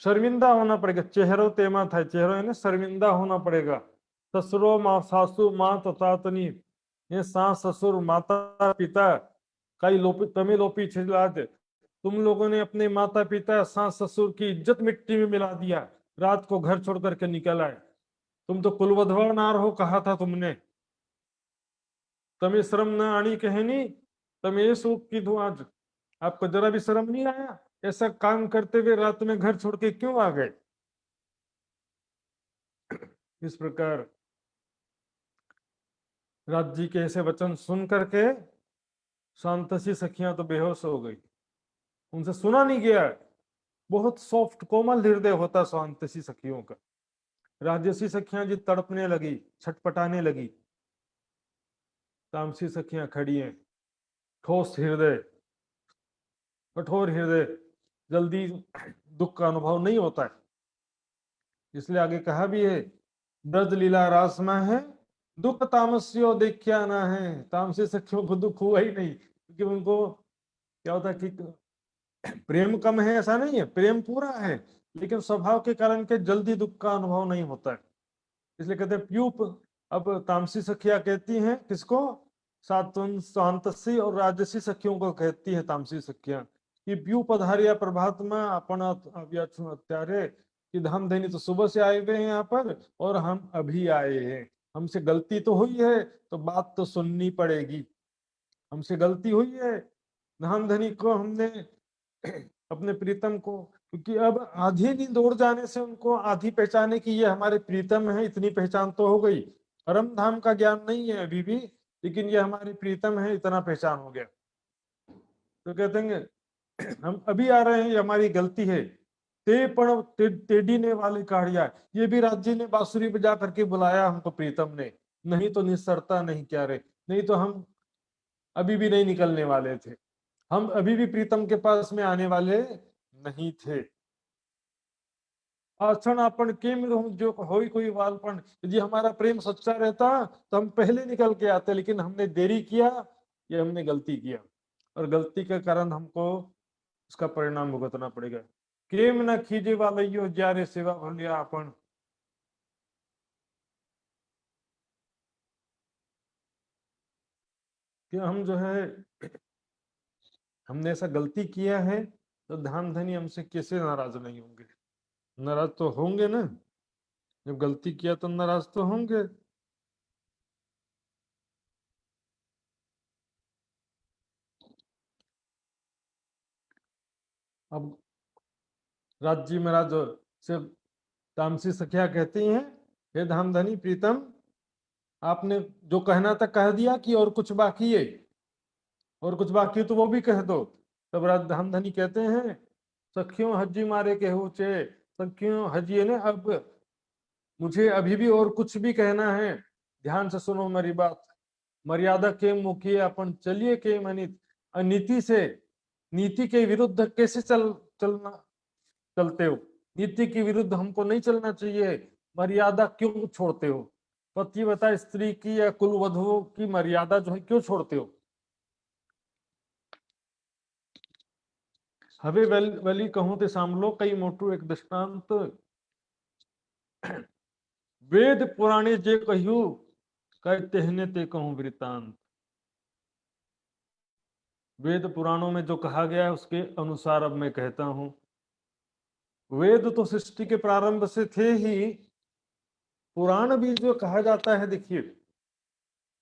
[SPEAKER 2] शर्मिंदा होना पड़ेगा। चेहरो तेमा था, चेहरो यानी शर्मिंदा होना पड़ेगा। ससुरो माँ सासू माँ तातनी, ये सास ससुर माता पिता कई लोपी तमिल लोपी छिलाद। तुम लोगों ने अपने माता पिता सास ससुर की इज्जत मिट्टी में मिला दिया, रात को घर छोड़ करके निकल आए। तुम तो कुलवधवा नार हो कहा था तुमने, तमें शर्म न आनी कहनी, तमें ये सूख की धो आज। आपको जरा भी शर्म नहीं आया? ऐसा काम करते हुए रात में घर छोड़ के क्यों आ गए? इस प्रकार राज जी के ऐसे वचन सुन करके शांतसी सखियां तो बेहोश हो गई, उनसे सुना नहीं गया। बहुत सॉफ्ट कोमल हृदय होता शांतसी सखियों का। राजसी सखियां जी तड़पने लगी, छटपटाने लगी। तामसी सखियां खड़ी हैं, ठोस हृदय, कठोर हृदय, जल्दी दुख का अनुभव नहीं होता है। इसलिए आगे कहा भी है, ब्रज लीला रासमा है, दुख तामस्यो देखिया ना है। तामसी सखियों को दुख हुआ ही नहीं, क्योंकि उनको क्या होता है कि प्रेम कम है ऐसा नहीं है, प्रेम पूरा है, लेकिन स्वभाव के कारण के जल्दी दुख का अनुभव नहीं होता है। इसलिए कहते हैं प्यूप। अब तामसी सखिया कहती हैं किसको? सात्वन शांतसी और राजसी सखियों को कहती है तामसी सखिया कि प्यू पधारिया प्रभात में अपना अत्यारे कि धाम धनी तो सुबह से आए हुए हैं यहाँ पर और हम अभी आए हैं। हमसे गलती तो हुई है तो बात तो सुननी पड़ेगी। हमसे गलती हुई है, धाम धनी को हमने अपने प्रीतम को, क्योंकि अब आधी नींद उड़ जाने से उनको आधी पहचाने की ये हमारे प्रीतम है, इतनी पहचान तो हो गई। परम धाम का ज्ञान नहीं है अभी भी, लेकिन ये हमारे प्रीतम है, इतना पहचान हो गया। तो कहते हैं हम अभी आ रहे हैं, ये हमारी गलती है। टेढ़ीने वाले काढ़िया, ये भी राज्य ने बांसुरी बजा करके बुलाया हमको प्रीतम ने, नहीं तो निस्सरता नहीं क्या रे, नहीं तो हम अभी भी नहीं निकलने वाले थे, हम अभी भी प्रीतम के पास में आने वाले नहीं थे। आक्षण अपन केम रहूं जो होई कोई वालपन, यदि हमारा प्रेम सच्चा रहता तो हम पहले निकल के आते, लेकिन हमने देरी किया, ये हमने गलती किया, और गलती के कारण हमको उसका परिणाम भुगतना पड़ेगा। केम न खीजे वालियो जारे सेवा भलिया अपन। कि हम जो है हमने ऐसा गलती किया है तो धाम धनी हमसे कैसे नाराज नहीं होंगे? नाराज तो होंगे ना, जब गलती किया तो नाराज तो होंगे। अब राज्य महाराज से तामसी सखिया कहती हैं, हे धामधनी प्रीतम, आपने जो कहना था कह दिया कि और कुछ बाकी है? और कुछ बाकी है तो वो भी कह दो। तब राज धामधनी कहते हैं, सखियों हज्जी मारे के चे, सखियों हजी ने अब मुझे अभी भी और कुछ भी कहना है, ध्यान से सुनो मेरी बात। मर्यादा के मुखिए अपन चलिए के मनित, नीति से, नीति के विरुद्ध कैसे चलना चलते हो? नीति के विरुद्ध हमको नहीं चलना चाहिए। मर्यादा क्यों छोड़ते हो? पतिव्रता स्त्री की या कुलवधुओं की मर्यादा जो है क्यों छोड़ते हो? हवे वली कहूं ते सामलो कई मोटू एक दृष्टांत, वेद पुराणे जे कहू कहते हैं ते कहूं वृतांत। वेद पुराणों में जो कहा गया है उसके अनुसार अब मैं कहता हूं। वेद तो सृष्टि के प्रारंभ से थे ही, पुराण भी जो कहा जाता है, देखिए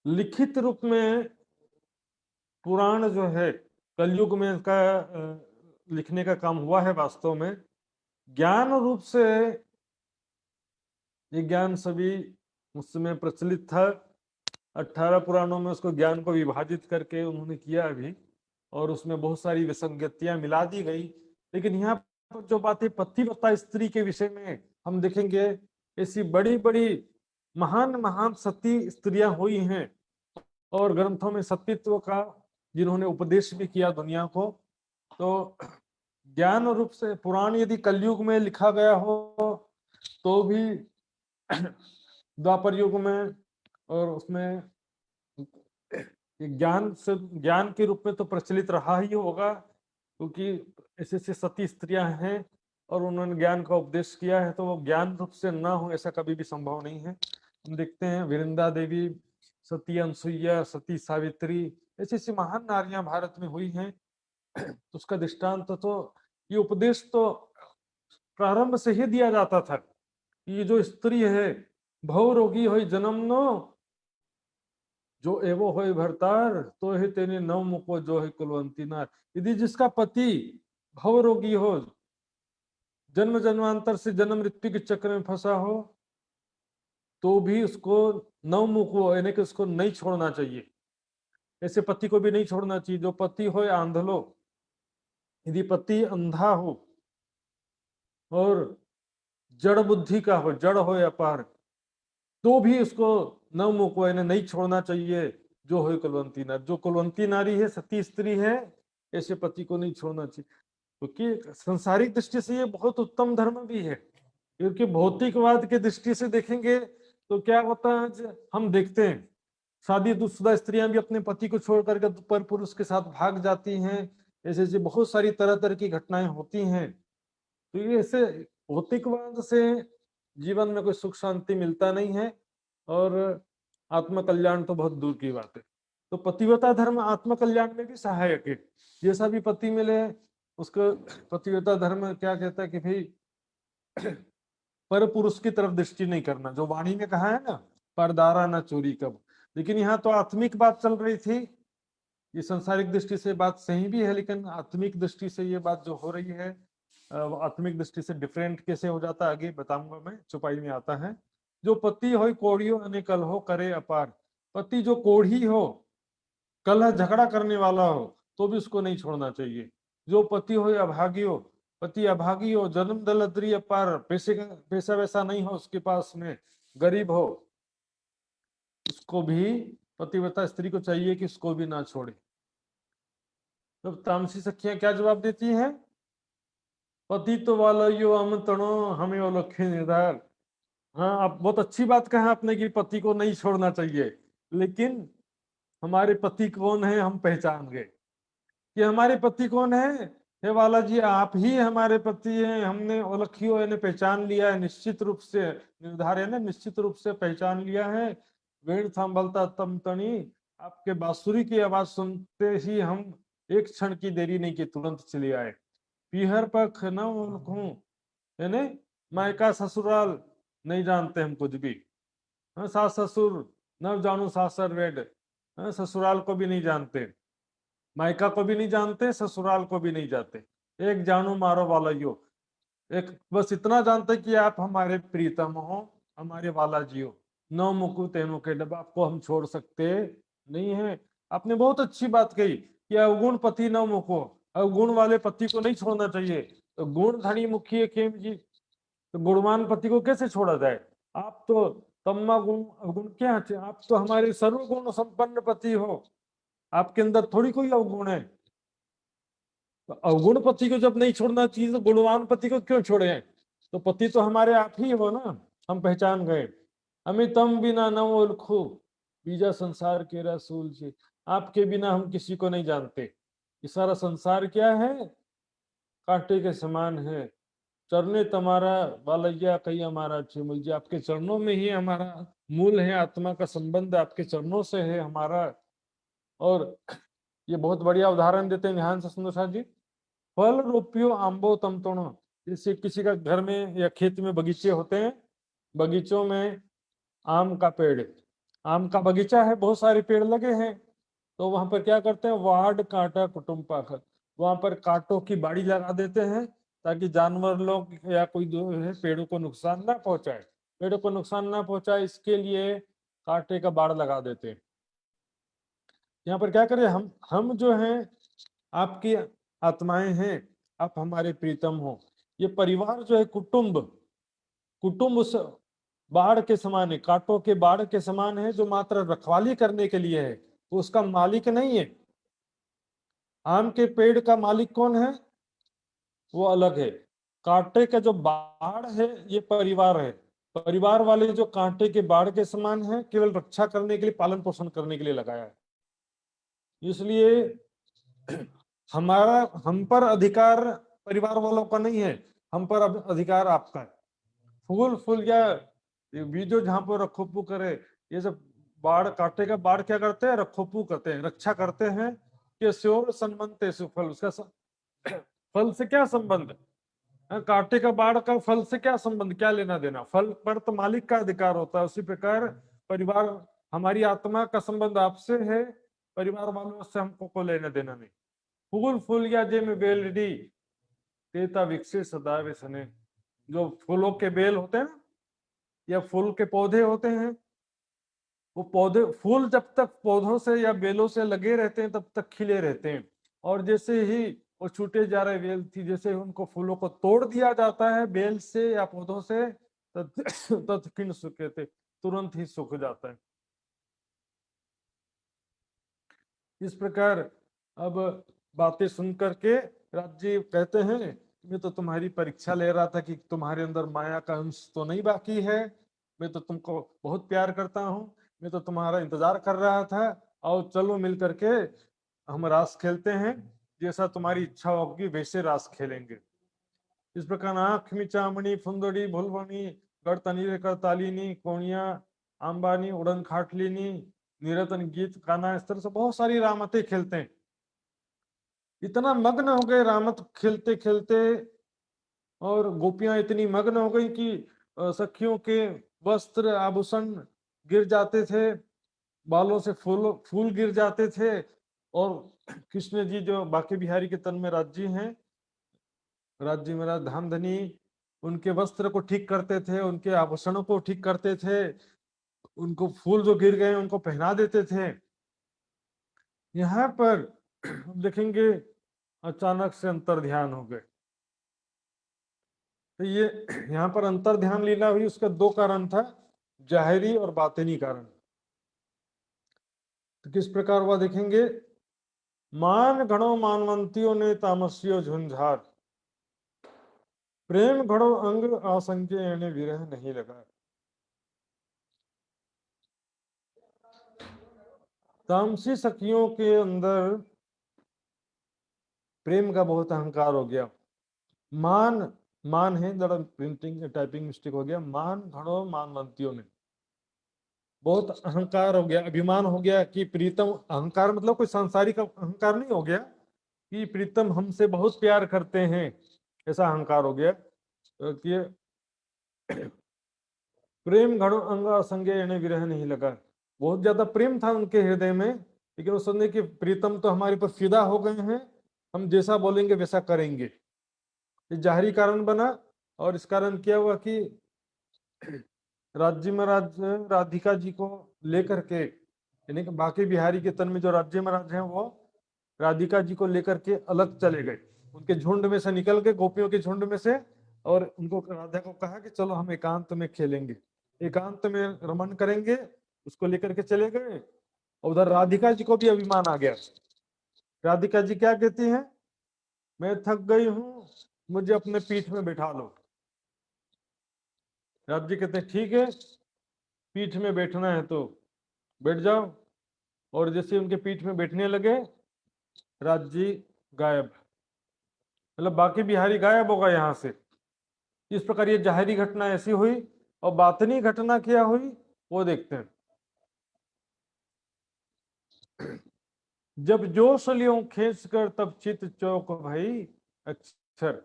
[SPEAKER 2] लिखित रूप में पुराण जो है कलयुग में इसका लिखने का काम हुआ है। वास्तव में ज्ञान रूप से ये ज्ञान सभी उस समय प्रचलित था। 18 पुराणों में उसको ज्ञान को विभाजित करके उन्होंने किया अभी, और उसमें बहुत सारी विसंगतियां मिला दी गई। लेकिन यहाँ पर जो बातें पतिव्रता स्त्री के विषय में हम देखेंगे, ऐसी बड़ी बड़ी महान महान सती स्त्रियां हुई हैं, और ग्रंथों में सतीत्व का जिन्होंने उपदेश भी किया दुनिया को। तो ज्ञान रूप से पुराण यदि कलयुग में लिखा गया हो तो भी द्वापर युग में, और उसमें ज्ञान से ज्ञान के रूप में तो प्रचलित रहा ही होगा, क्योंकि ऐसे ऐसे सती स्त्रियां हैं और उन्होंने ज्ञान का उपदेश किया है, तो वो ज्ञान रूप से ना हो ऐसा कभी भी संभव नहीं है। हम देखते हैं विरंदा देवी, सती अनसुईया, सती सावित्री, ऐसी ऐसी महान नारियां भारत में हुई हैं। तो उसका दृष्टांत तो ये उपदेश तो प्रारंभ से ही दिया जाता था कि ये जो स्त्री है भव रोगी हो जन्म नो, जो एवो होय भरतार तो है तेने नव मुको जो है कुलवंती नार। यदि जिसका पति भव रोगी हो, जन्म जन्मांतर से जन्म मृत्यु के चक्र में फंसा हो, तो भी उसको नव मुको यानी कि उसको नहीं छोड़ना चाहिए। ऐसे पति को भी नहीं छोड़ना चाहिए। जो पति हो आंधलो, यदि पति अंधा हो और जड़ बुद्धि का हो, जड़ हो अपार, तो भी उसको नवमुख को यानी नहीं छोड़ना चाहिए। जो हो कुलवंती नारी, जो कुलवंती नारी है, सती स्त्री है, ऐसे पति को नहीं छोड़ना चाहिए। क्योंकि संसारिक दृष्टि से ये बहुत उत्तम धर्म भी है, क्योंकि भौतिकवाद के दृष्टि से देखेंगे तो क्या होता है, हम देखते हैं शादीशुदा स्त्रियां भी अपने पति को छोड़ करके पर पुरुष के साथ भाग जाती हैं। ऐसे ऐसे बहुत सारी तरह तरह की घटनाएं होती हैं। तो ये ऐसे भौतिकवाद से जीवन में कोई सुख शांति मिलता नहीं है, और आत्म कल्याण तो बहुत दूर की बात है। तो पतिव्रता धर्म आत्म कल्याण में भी सहायक है। जैसा भी पति मिले उसको पतिव्रता धर्म क्या कहता है कि भाई पर पुरुष की तरफ दृष्टि नहीं करना, जो वाणी में कहा है ना, परदारा ना चोरी कब। लेकिन यहाँ तो आत्मिक बात चल रही थी। ये संसारिक दृष्टि से बात सही भी है, लेकिन आत्मिक दृष्टि से ये बात जो हो रही है, आत्मिक दृष्टि से डिफरेंट कैसे हो जाता है आगे बताऊंगा मैं, चौपाई में आता है। जो पति हो कोढ़ियो अनेकल हो करे अपार, पति जो कोढ़ी हो, कलह झगड़ा करने वाला हो, तो भी उसको नहीं छोड़ना चाहिए। जो पति हो अभागी हो, पति अभागी हो, जन्म दलद्री अपार, पैसे का पैसा वैसा नहीं हो उसके पास में, गरीब हो, उसको भी पतिव्रता स्त्री को चाहिए कि उसको भी ना छोड़े। तो तामसी सखियां क्या जवाब देती हैं, पति तो वाला यो हम तणो हमें वो लखे निर्धार। हाँ, आप बहुत अच्छी बात कहा आपने कि पति को नहीं छोड़ना चाहिए, लेकिन हमारे पति कौन है हम पहचान गए कि हमारे पति कौन है। हे वाला जी, आप ही हमारे पति हैं। हमने ओलखियो यानी पहचान लिया है, निश्चित रूप से निर्धार है ना, निश्चित रूप से पहचान लिया है। वेण संभलता तम तणी, आपके बांसुरी की आवाज सुनते ही हम एक क्षण की देरी नहीं की, तुरंत चले आए। पीहर पख न उनखूं, यानी मायका ससुराल नहीं जानते हम कुछ भी। हाँ, सास ससुर न जानू सासर वेड, हाँ, ससुराल को भी नहीं जानते, मायका को भी नहीं जानते, ससुराल को भी नहीं जानते। एक जानू मारो वाला यो, एक बस इतना जानते कि आप हमारे प्रीतम हो, हमारे वाला जी हो। नौ मुकु तेनो के डब, आपको हम छोड़ सकते नहीं है। आपने बहुत अच्छी बात कही कि अवगुण पति नौ मुको, अवगुण वाले पति को नहीं छोड़ना चाहिए। तो गुण धनी मुखी खेम जी, तो गुणवान पति को कैसे छोड़ा जाए। आप तो तम्मा गुण अवगुण क्या है, आप तो हमारे सर्वगुण संपन्न पति हो, आपके अंदर थोड़ी कोई अवगुण है। तो अवगुण पति को जब नहीं छोड़ना चाहिए तो गुणवान पति को क्यों छोड़े हैं। तो पति तो हमारे आप ही हो ना, हम पहचान गए। अमितम बिना न ओलखू, बीजा संसार के रसूल जी, आपके बिना हम किसी को नहीं जानते। ये सारा संसार क्या है, कांटे के समान है। चरने तुम्हारा बालैया कही हमारा चिमुल जी, आपके चरणों में ही हमारा मूल है, आत्मा का संबंध आपके चरणों से है हमारा। और ये बहुत बढ़िया उदाहरण देते हैं, ध्यान से सुनो साथ जी। फल रोपियो आंबो तम तोड़ो। जैसे किसी का घर में या खेत में बगीचे होते हैं, बगीचों में आम का पेड़, आम का बगीचा है, बहुत सारे पेड़ लगे हैं, तो वहां पर क्या करते हैं, वार्ड कांटा कुटुंब पाखर, वहां पर कांटों की बाड़ी लगा देते हैं ताकि जानवर लोग या कोई जो है पेड़ों को नुकसान ना पहुंचाए, पेड़ों को नुकसान ना पहुंचाए इसके लिए कांटे का बाड़ लगा देते हैं। यहाँ पर क्या करें, हम जो हैं आपकी आत्माएं हैं, आप हमारे प्रीतम हो। ये परिवार जो है, कुटुंब, कुटुंब उस बाढ़ के समान है, कांटों के बाढ़ के समान है, जो मात्र रखवाली करने के लिए है, वो उसका मालिक नहीं है। आम के पेड़ का मालिक कौन है, वो अलग है। कांटे का जो बाढ़ है ये परिवार है, परिवार वाले जो कांटे के बाढ़ के समान है, केवल रक्षा करने के लिए, पालन पोषण करने के लिए लगाया है। इसलिए हमारा, हम पर अधिकार परिवार वालों का नहीं है, हम पर अधिकार आपका है। फूल फूल या बीजो जहां पर रखोपू करे, ये सब बाढ़, कांटे का बाढ़ क्या करते हैं, रखोपू करते हैं, रक्षा करते हैं कि स्योर संबंध फल, उसका फल से क्या संबंध, कांटे का बाढ़ का फल से क्या संबंध, क्या लेना देना, फल पर तो मालिक का अधिकार होता है। उसी प्रकार परिवार, हमारी आत्मा का संबंध आपसे है, परिवार वालों से हमको को लेना देना नहीं। फूल फूल या जे में बेलडी तेता विकसित सदा व्यसने, जो फूलों के बेल होते हैं ना, या फूल के पौधे होते हैं, वो पौधे, फूल जब तक पौधों से या बेलों से लगे रहते हैं तब तक खिले रहते हैं, और जैसे ही वो छूटे जा रहे बेल थी, जैसे ही उनको फूलों को तोड़ दिया जाता है बेल से या पौधों से, तत्क्षण सूखे थे, तुरंत ही सूख जाता है। इस प्रकार अब बातें सुन करके राज कहते हैं, मैं तो तुम्हारी परीक्षा ले रहा था कि तुम्हारे अंदर माया का अंश तो नहीं बाकी है, मैं तो तुमको बहुत प्यार करता हूँ, मैं तो तुम्हारा इंतजार कर रहा था, और चलो मिल करके हम रास खेलते हैं, जैसा तुम्हारी इच्छा होगी वैसे रास खेलेंगे। इस प्रकार आंख मिचामणी फुंदड़ी भुलवणी गड़तनी करतालिनी कोणिया आंबानी उड़न खाटलिनी निरतन गीत गाना, इस तरह से बहुत सारी रामतें खेलते हैं। इतना मग्न हो गए रामत खेलते खेलते, और गोपियां इतनी मग्न हो गई कि सखियों के वस्त्र आभूषण गिर जाते थे, बालों से फूल फूल गिर जाते थे, और कृष्ण जी जो बांके बिहारी के तन में राज्य हैं, राज्य में धाम धनी, उनके वस्त्र को ठीक करते थे, उनके आभूषणों को ठीक करते थे, उनको फूल जो गिर गए उनको पहना देते थे। यहाँ पर देखेंगे अचानक से अंतर ध्यान हो गए। तो ये यहाँ पर अंतर ध्यान लीला हुई, उसका दो कारण था, जाहिरी और बातिनी कारण। तो किस प्रकार हुआ देखेंगे, मान घड़ो मानवंतियों ने तामसियो झुंझार, प्रेम घड़ो अंग आसंख्य एने विरह नहीं लगा। तामसी सखियों के अंदर प्रेम का बहुत अहंकार हो गया। मान, मान है जरा प्रिंटिंग टाइपिंग मिस्टेक हो गया, मान घड़ो मानवंतियों ने, बहुत अहंकार हो गया, अभिमान हो गया कि प्रीतम, अहंकार मतलब कोई सांसारिक अहंकार नहीं हो गया कि प्रीतम हमसे बहुत प्यार करते हैं, ऐसा अहंकार हो गया कि प्रेम घड़ो अंग असंगे एने विरह नहीं लगा। बहुत ज्यादा प्रेम था उनके हृदय में, लेकिन उस समझे कि प्रीतम तो हमारे पर फिदा हो गए हैं, हम जैसा बोलेंगे वैसा करेंगे। ये जाहिरी कारण बना, और इस कारण क्या हुआ कि राज्य महाराज राधिका जी को लेकर के, यानी कि बांके बिहारी के तन में जो राज्य महाराज हैं वो राधिका जी को लेकर के अलग चले गए, उनके झुंड में से निकल के, गोपियों के झुंड में से, और उनको राधा को कहा कि चलो हम एकांत में खेलेंगे, एकांत में रमन करेंगे, उसको लेकर के चले गए। और उधर राधिका जी को भी अभिमान आ गया। राधिका जी क्या कहती हैं, मैं थक गई हूं, मुझे अपने पीठ में बैठा लो। राज जी कहते हैं ठीक है, पीठ में बैठना है तो बैठ जाओ। और जैसे उनके पीठ में बैठने लगे, राज जी गायब, मतलब बाकी बिहारी गायब होगा यहाँ से। इस प्रकार ये जाहिरी घटना ऐसी हुई, और बातनी घटना क्या हुई वो देखते हैं। जब जोश लियो खींच कर तब चित चौक भई अक्षर।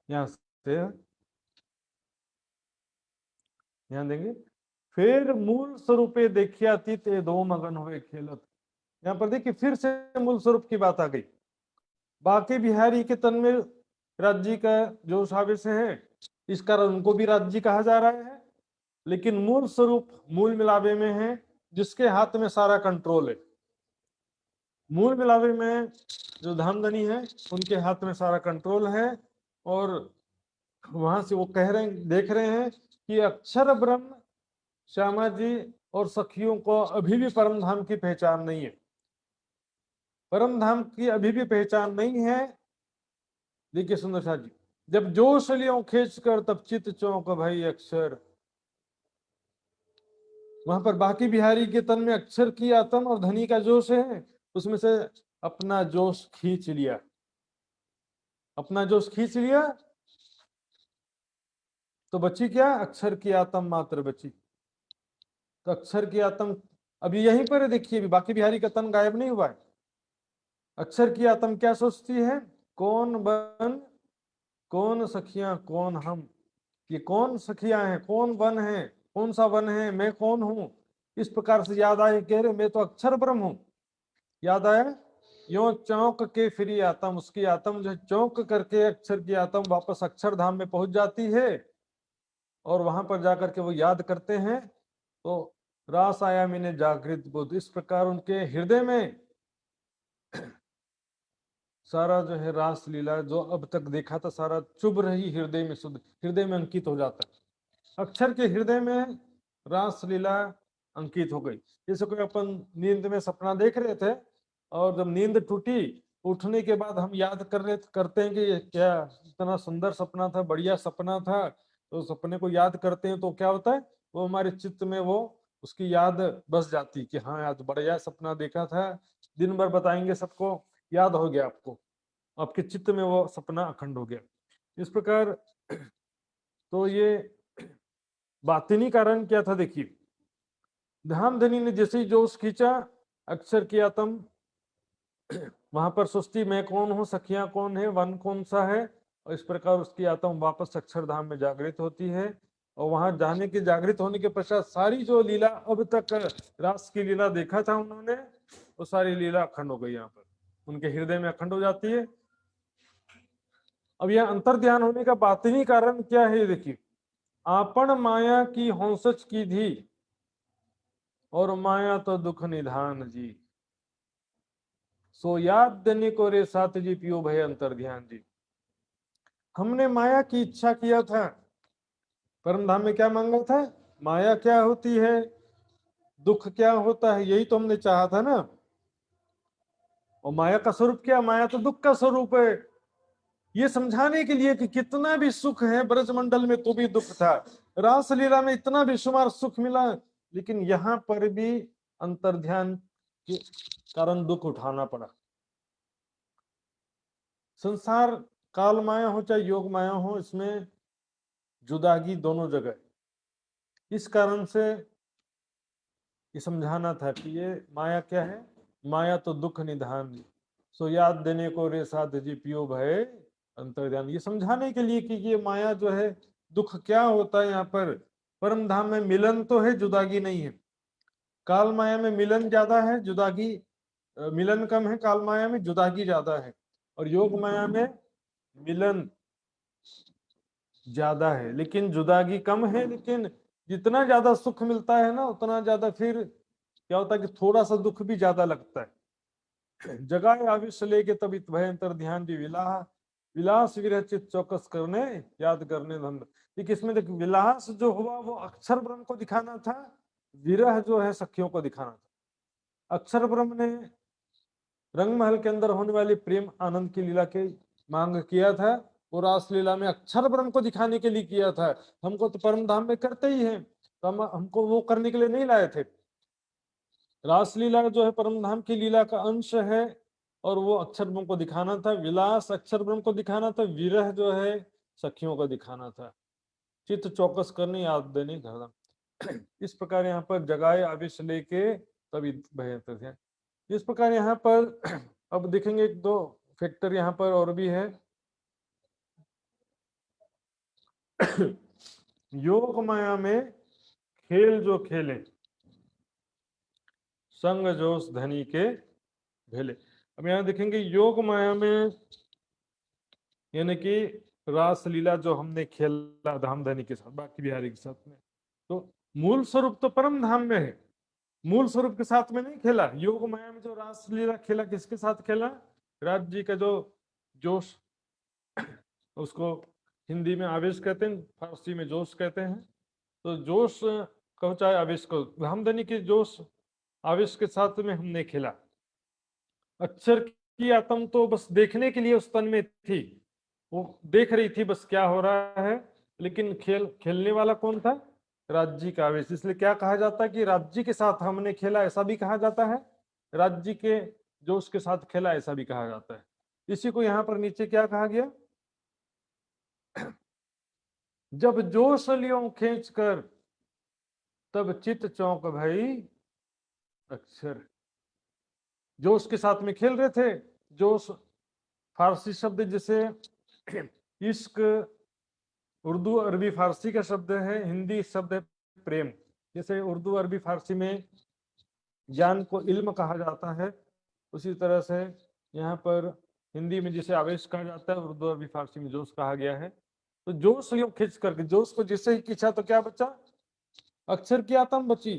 [SPEAKER 2] यहां से ध्यान देंगे। फिर मूल स्वरूपे देखिया तीत ए दो मगन हुए खेलत। यहाँ पर देखिए फिर से मूल स्वरूप की बात आ गई। बाकी बिहारी के तन में राज्य का जो आवेश है, इस कारण उनको भी राज्य कहा जा रहा है, लेकिन मूल स्वरूप मूल मिलावे में है, जिसके हाथ में सारा कंट्रोल है। मूल मिलावे में जो धामधनी है उनके हाथ में सारा कंट्रोल है, और वहां से वो कह रहे हैं, देख रहे हैं कि अक्षर ब्रह्म श्यामा जी और सखियों को अभी भी परम धाम की पहचान नहीं है। परम धाम की अभी भी पहचान नहीं है। देखिए सुंदर साथ जी, जब जोश लियो खींच कर तब चित चौक भाई अक्षर। वहां पर बाकी बिहारी के तन में अक्षर की आत्म और धनी का जोश है, उसमें से अपना जोश खींच लिया, अपना जोश खींच लिया, तो बची क्या? अक्षर की आत्म मात्र बची। तो अक्षर की आत्म अभी यहीं पर है, देखिए अभी बाकी बिहारी का तन गायब नहीं हुआ है। अक्षर की आत्म क्या सोचती है? कौन बन, कौन सखियां, कौन हम। ये कौन सखियां हैं, कौन वन है, कौन सा वन है, मैं कौन हूं। इस प्रकार से याद आए, कह रहे मैं तो अक्षर ब्रह्म हूं। याद आया, यो चौंक के फिरी आत्म, उसकी आत्म जो चौंक करके अक्षर की आत्म वापस अक्षर धाम में पहुंच जाती है, और वहां पर जाकर के वो याद करते हैं, तो रास आया मैंने जागृत बुद्ध। इस प्रकार उनके हृदय में सारा जो है रास लीला जो अब तक देखा था, सारा चुभ रही हृदय में, शुद्ध हृदय में अंकित हो जाता है। अक्षर के हृदय में रास लीला अंकित हो गई। जैसे कोई अपन नींद में सपना देख रहे थे, और जब नींद टूटी, उठने के बाद हम याद करते हैं कि ये क्या इतना सुंदर सपना था, बढ़िया सपना था। तो सपने को याद करते हैं तो क्या होता है, वो हमारे चित्त में वो उसकी याद बस जाती कि हाँ आज बढ़िया सपना देखा था। दिन भर बताएंगे सबको, याद हो गया आपको, आपके चित्त में वो सपना अखंड हो गया। इस प्रकार तो ये बातिनी कारण क्या था, देखिए धामधनी ने जैसे ही जोश खींचा, अक्षर की आत्म वहां पर सोचती मैं कौन हूँ, सखियां कौन है, वन कौन सा है, और इस प्रकार उसकी आत्मा वापस अक्षरधाम में जागृत होती है। और वहां जाने के जागृत होने के पश्चात सारी जो लीला अब तक रास की लीला देखा था उन्होंने, वो सारी लीला अखंड हो गई, यहाँ पर उनके हृदय में अखंड हो जाती है। अब यह अंतर ध्यान होने का बातिनी कारण क्या है, देखिए आपन माया की हौसच की धी, और माया तो दुख निधान जी, सो याद देने को रे साथ जी पियो भय अंतर ध्यान जी। हमने माया की इच्छा किया था, परम धाम में क्या मांगा था, माया क्या होती है, दुख क्या होता है, यही तो हमने चाहा था ना। और माया का स्वरूप क्या, माया तो दुख का स्वरूप है। ये समझाने के लिए कि कितना भी सुख है ब्रजमंडल में तो भी दुख था, रासलीला में इतना बेशुमार सुख मिला, लेकिन यहाँ पर भी अंतर्ध्यान के कारण दुख उठाना पड़ा। संसार काल माया हो चाहे योग माया हो, इसमें जुदागी दोनों जगह। इस कारण से ये समझाना था कि ये माया क्या है, माया तो दुख निधान, सो याद देने को रे साध जी पियो भय अंतर्ध्यान। ये समझाने के लिए कि ये माया जो है दुख क्या होता है। यहाँ पर परम धाम में मिलन तो है, जुदागी नहीं है। काल माया में मिलन ज्यादा है, जुदागी मिलन कम है। काल माया में जुदागी ज्यादा है, और योग माया में मिलन ज्यादा है लेकिन जुदागी कम है। लेकिन जितना ज्यादा सुख मिलता है ना, उतना ज्यादा फिर क्या होता है कि थोड़ा सा दुख भी ज्यादा लगता है। जगाए आविष्य लेके तब इत भयंतर ध्यान जी विलाह, विलास विरह चित चौकस करने याद करने धन। देखिए इसमें देख, विलास जो हुआ वो अक्षर ब्रह्म को दिखाना था, विरह जो है सखियों को दिखाना था। अक्षर ब्रह्म ने रंगमहल के अंदर होने वाली प्रेम आनंद की लीला के मांग किया था, वो रासलीला में अक्षर ब्रह्म को दिखाने के लिए किया था। हमको तो परम धाम में करते ही हैं, तो हमको वो करने के लिए नहीं लाए थे। रासलीला जो है परम धाम की लीला का अंश है, और वो अक्षर ब्रह्म को दिखाना था। विलास अक्षर ब्रह्म को दिखाना था, विरह जो है सखियों को दिखाना था। चित्त चौकस करने याद देने धर्म। इस प्रकार यहाँ पर जगाए आवेश लेके तभी भयंकर थे। इस प्रकार यहाँ पर अब देखेंगे एक दो फैक्टर यहाँ पर और भी है। योग माया में खेल जो खेले, संग जोश धनी के भेले। अब यहाँ देखेंगे योग माया में यानी कि रास लीला जो हमने खेला धाम धनी के साथ, बाकी बिहारी के साथ में, तो मूल स्वरूप तो परम धाम में है, मूल स्वरूप के साथ में नहीं खेला। योग माया में जो रास लीला खेला किसके साथ खेला? राज जी का जो जोश, उसको हिंदी में आवेश कहते हैं, फारसी में जोश कहते हैं। तो जोश कहो चाहे आवेश को, धामधनी के जोश आवेश के साथ में हमने खेला। अक्षर की आत्म तो बस देखने के लिए उस तन में थी, वो देख रही थी बस क्या हो रहा है, लेकिन खेलने वाला कौन था? राज्य का आवेश। इसलिए क्या कहा जाता है कि राज्य के साथ हमने खेला, ऐसा भी कहा जाता है, राज्य के जोश के साथ खेला ऐसा भी कहा जाता है। इसी को यहाँ पर नीचे क्या कहा गया? जब जोश लियो खींच कर तब चित चौंक भई अक्षर। जोश के साथ में खेल रहे थे। जोश फारसी शब्द जैसे इश्क उर्दू अरबी फारसी का शब्द है, हिंदी शब्द है प्रेम। जैसे उर्दू अरबी फारसी में ज्ञान को इल्म कहा जाता है, उसी तरह से यहाँ पर हिंदी में जिसे आवेश कहा जाता है, उर्दू अरबी फारसी में जोश कहा गया है। तो जोश यूं खींच करके, जोश को जिससे ही खींचा तो क्या बचा? अक्षर की आत्म बची।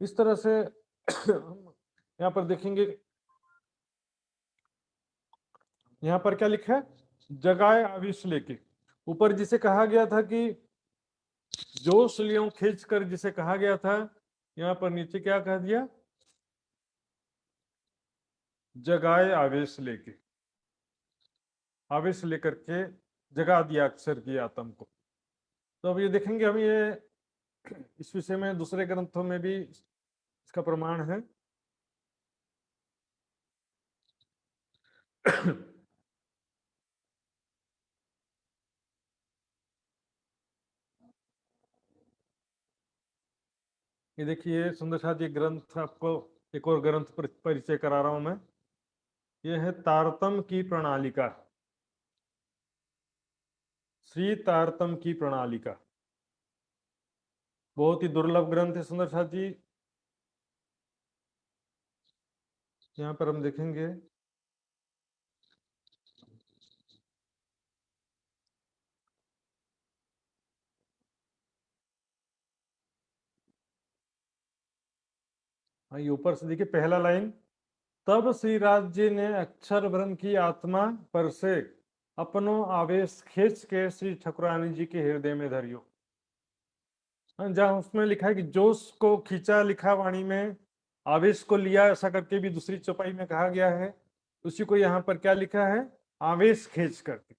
[SPEAKER 2] इस तरह से यहाँ पर देखेंगे, यहाँ पर क्या लिखा है? जगाए आवेश लेके। ऊपर जिसे कहा गया था कि जोश लियो खींच कर, जिसे कहा गया था, यहाँ पर नीचे क्या कह दिया? जगाए आवेश लेके, आवेश लेकर के जगा दिया अक्षर की आत्म को। तो अब ये देखेंगे हम, ये इस विषय में दूसरे ग्रंथों में भी इसका प्रमाण है। ये देखिए सुंदर साथ, ये ग्रंथ आपको एक और ग्रंथ पर परिचय करा रहा हूं मैं। ये है तारतम की प्रणालिका, श्री तारतम की प्रणालिका। बहुत ही दुर्लभ ग्रंथ है सुंदर साथ जी। यहाँ पर हम देखेंगे ये ऊपर से देखिए पहला लाइन, तब श्री राज जी ने अक्षर वर्ण की आत्मा पर से अपनो आवेश खींच के श्री ठकुरानी जी के हृदय में धरियो। जहां उसमें लिखा है कि जोश को खींचा, लिखा वाणी में, आवेश को लिया, ऐसा करके भी दूसरी चौपाई में कहा गया है। उसी को यहाँ पर क्या लिखा है? आवेश खींच करके।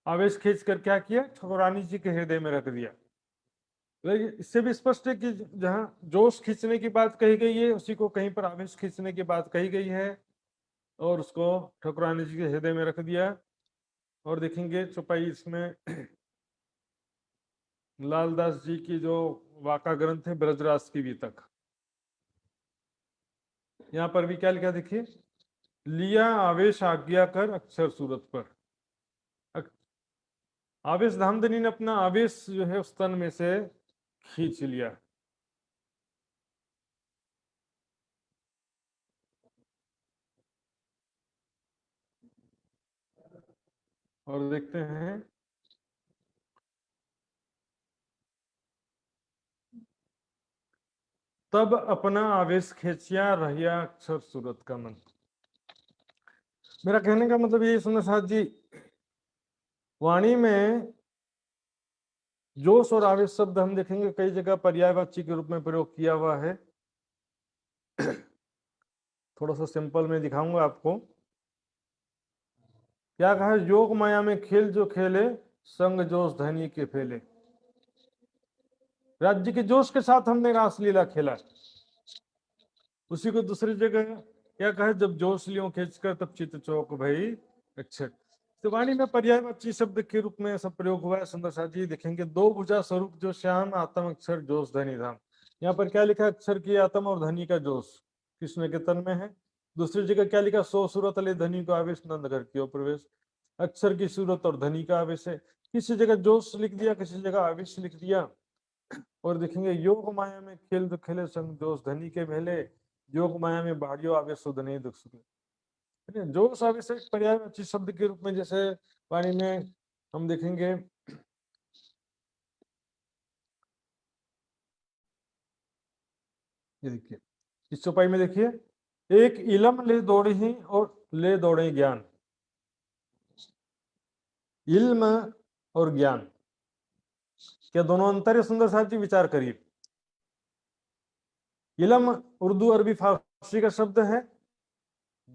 [SPEAKER 2] आवेश खींच कर क्या किया? ठकुरानी जी के हृदय में रख दिया। लेकिन इससे भी स्पष्ट है कि जहाँ जोश खींचने की बात कही गई है, उसी को कहीं पर आवेश खींचने की बात कही गई है, और उसको ठकुरानी जी के हृदय में रख दिया। और देखेंगे चौपाई इसमें लालदास जी की जो वाका ग्रंथ है ब्रजराज की वितक, यहाँ पर भी क्या लिखा देखिए, लिया आवेश आज्ञा कर अक्षर सूरत पर। आवेश, धामधनी ने अपना आवेश जो है उस तन में से खींच लिया। और देखते हैं तब अपना आवेश खींचिया रहिया अक्षर सूरत का मन। मेरा कहने का मतलब ये सुंदर साथ जी, वाणी में जोश और आवेश शब्द हम देखेंगे कई जगह पर्यायवाची के रूप में प्रयोग किया हुआ है। थोड़ा सा सिंपल में दिखाऊंगा आपको। क्या कहा है? योग माया में खेल जो खेले, संग जोश धनी के फेले। राज्य के जोश के साथ हमने रासलीला खेला। उसी को दूसरी जगह क्या कहा? जब जोश लियो खींचकर तब चित चौक भई अक्षर। तो वाणी में पर्यायवाची शब्द के रूप में सब प्रयोग हुआ है सुंदर साथ जी। देखेंगे दो भुजा स्वरूप जो श्याम, आत्म अक्षर जोश धनी धाम। यहाँ पर क्या लिखा है, अक्षर की आत्मा और धनी का जोश कृष्ण के तन में है। दूसरी जगह क्या लिखा, सो सूरत ले धनी को आवेश नंद घर की ओर प्रवेश। अक्षर की सूरत और धनी का आवेश है, किसी जगह जोश लिख दिया, किसी जगह आवेश लिख दिया। और देखेंगे योग माया में खेल तो खेले संग जोश धनी के मेले, योग माया में बाढ़ियो आवेश सुध नहीं दुख सुखे। जोश आवेश एक पर्यायवाची शब्द के रूप में जैसे वाणी में हम देखेंगे। ये देखिए इस चौपाई में देखिए, एक इलम ले दौड़े ही और ले दौड़े ज्ञान। इल्म और ज्ञान क्या दोनों अंतर है? सुंदर साहब जी विचार करिए। इलम उर्दू अरबी फारसी का शब्द है,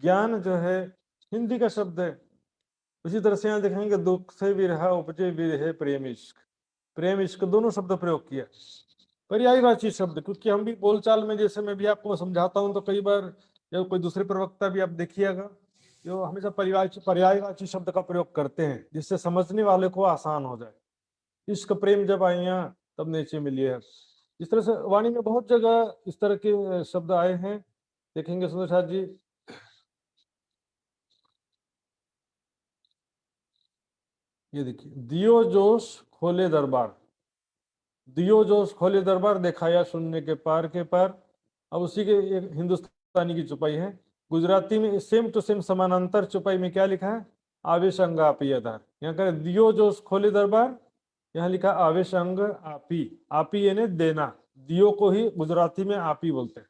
[SPEAKER 2] ज्ञान जो है हिंदी का शब्द है। उसी तरह से यहाँ देखेंगे दुख से विरहा उपजे विरहे प्रेम इश्क, प्रेम इश्क दोनों शब्द प्रयोग किया, पर्यायवाची शब्द। क्योंकि हम भी बोलचाल में जैसे मैं भी आपको समझाता हूं तो कई बार या कोई दूसरे प्रवक्ता भी आप देखिएगा जो हमेशा पर्यायवाची शब्द का प्रयोग करते हैं जिससे समझने वाले को आसान हो जाए। इश्क प्रेम जब आइया तब नीचे मिलिए है। इस तरह से वाणी में बहुत जगह इस तरह के शब्द आए हैं। देखेंगे सुंदर साहब जी, ये देखिए दियो जोश खोले दरबार, दियो जोश खोले दरबार दिखाया सुनने के पार के पार। अब उसी के एक हिंदुस्तानी की चुपाई है, गुजराती में सेम टू सेम समानांतर चुपाई में क्या लिखा है, आवेश अंग आपी आधार। यहाँ कर दियो जोश खोले दरबार, यहाँ लिखा आवेश अंग आपी, आपी यानी देना, दियो को ही गुजराती में आपी बोलते हैं,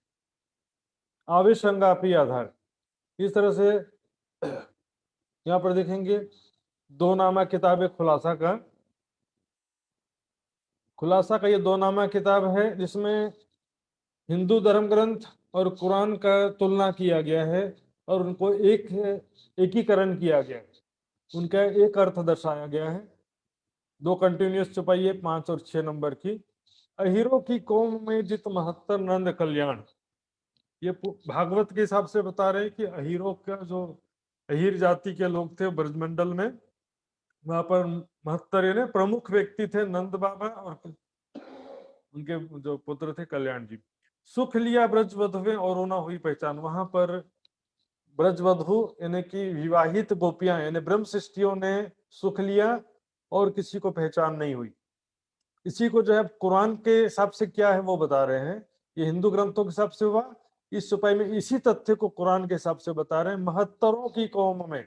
[SPEAKER 2] आवेश अंग आपी आधार। इस तरह से यहाँ पर देखेंगे दो नामा किताब है खुलासा का ये दो नामा किताब है जिसमें हिंदू धर्म ग्रंथ और कुरान का तुलना किया गया है और उनको एकीकरण किया गया है, उनका एक अर्थ दर्शाया गया है। दो कंटिन्यूस छुपाई है 5 और 6 नंबर की। अहीरों की कौम में जित महत्तर नंद कल्याण, ये भागवत के हिसाब से बता रहे हैं कि अहीरों का जो अहीर जाति के लोग थे ब्रजमंडल में, वहां पर महत्तर यानी प्रमुख व्यक्ति थे नंद बाबा और उनके जो पुत्र थे कल्याण जी। सुख लिया ब्रजवधुएं और ना हुई पहचान, वहां पर ब्रजवधु यानी कि विवाहित गोपियां यानी ब्रह्म सृष्टियों ने सुख लिया और किसी को पहचान नहीं हुई। इसी को जो है कुरान के हिसाब से क्या है वो बता रहे हैं, ये हिंदू ग्रंथों के हिसाब से हुआ, इस चौपाई में इसी तथ्य को कुरान के हिसाब से बता रहे हैं। महत्तरों की कौम में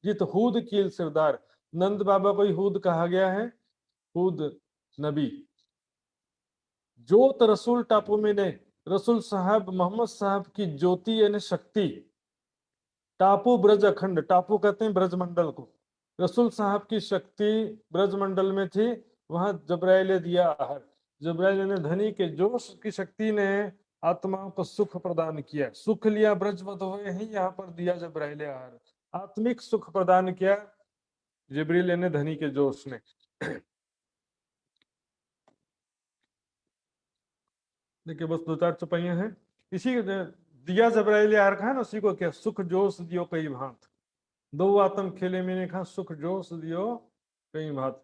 [SPEAKER 2] जित हूद कील सिरदार, नंद बाबा को ही हूद कहा गया है, हूद नबी। जोत रसूल टापू में ने, रसूल साहब मोहम्मद साहब की ज्योति यानी शक्ति, टापू ब्रज अखंड, टापू कहते हैं ब्रजमंडल को, रसूल साहब की शक्ति ब्रजमंडल में थी, वहां जबराइल दिया आहार, जबराइल ने धनी के जोश की शक्ति ने आत्माओं को सुख प्रदान किया, सुख लिया ब्रजवधु ही यहाँ पर दिया जबराइल आहार, आत्मिक सुख प्रदान किया जिब्रील ने धनी के जोश ने। देखिए बस 2-4 चौपाइयां हैं इसी दिया जबराइल यार का है ना, उसी को क्या सुख जोश दियो कई भांत, दो आत्म खेले मैंने कहा सुख जोश दियो कई भांत।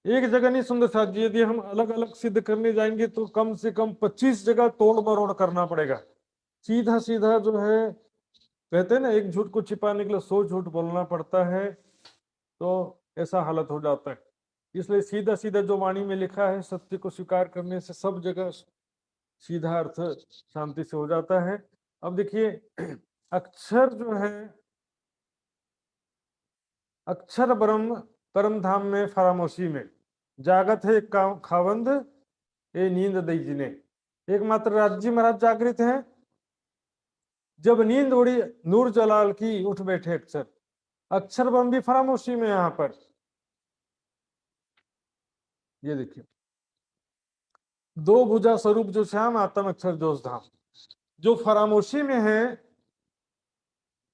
[SPEAKER 2] एक जगह नहीं सुंदर साथ जी, यदि हम अलग अलग सिद्ध करने जाएंगे तो कम से कम 25 जगह तोड़ मरोड़ करना पड़ेगा। सीधा सीधा जो है कहते हैं ना, एक झूठ को छिपाने के लिए 100 झूठ बोलना पड़ता है, तो ऐसा हालत हो जाता है। इसलिए सीधा सीधा जो वाणी में लिखा है सत्य को स्वीकार करने से सब जगह सीधा अर्थ शांति से हो जाता है। अब देखिए अक्षर जो है, अक्षर ब्रह्म परम धाम में फरामोशी में जागत है खावंद ए नींद दई जिने, एकमात्र राज्य महाराज जागृत हैं, जब नींद उड़ी नूर जलाल की उठ बैठे अक्षर, अक्षर ब्रह्म भी फरामोशी में। यहाँ पर ये देखिए दो भुजा स्वरूप जो श्याम आत्म अक्षर जोश धाम, जो फरामोशी में है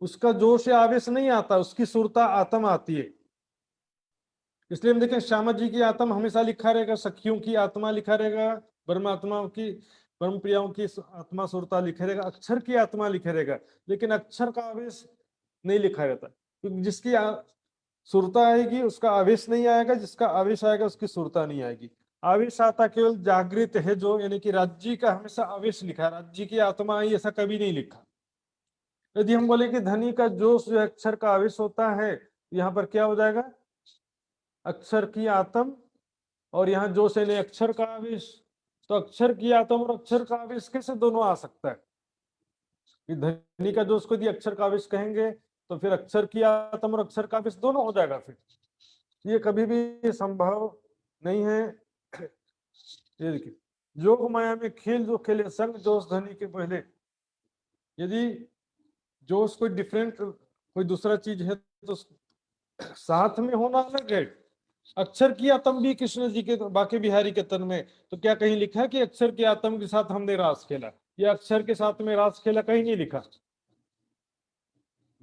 [SPEAKER 2] उसका जोश या आवेश नहीं आता, उसकी सुरता आत्म आती है। इसलिए हम देखें श्यामा जी की आत्मा हमेशा लिखा रहेगा, सखियों की आत्मा लिखा रहेगा, परमात्मा की परम प्रियाओं की आत्मा सुरता लिखे रहेगा, अक्षर की आत्मा लिखे रहेगा, लेकिन अक्षर का आवेश नहीं लिखा रहता, क्योंकि जिसकी सुरता आएगी उसका आवेश नहीं आएगा, जिसका आवेश आएगा उसकी सुरता नहीं आएगी। आवेश आता केवल जागृत है जो, यानी कि राज्य का हमेशा आवेश लिखा है, राज्य की आत्मा आई ऐसा कभी नहीं लिखा। यदि हम बोले कि धनी का जोश जो अक्षर का आवेश होता है, यहाँ पर क्या हो जाएगा, अक्षर की आत्म, और यहाँ जोश यानी अक्षर का आवेश। तो अक्षर की आत्म और अक्षर का आवेश कैसे दोनों आ सकता है? कि धनी का जोश को यदि अक्षर का आवेश कहेंगे तो फिर अक्षर की आत्म और अक्षर का आवेश दोनों हो जाएगा, फिर ये कभी भी संभव नहीं है। ये देखिए, योग माया में खेल जो खेले संग जोश धनी के पहले। यदि जोश कोई डिफरेंट कोई दूसरा चीज है तो साथ में होना अलग है। अक्षर की आत्म भी कृष्ण जी के बाके बिहारी के तन में, तो क्या कहीं लिखा कि अक्षर की आत्म के साथ हमने रास खेला, या अक्षर के साथ में रास खेला? कहीं नहीं लिखा।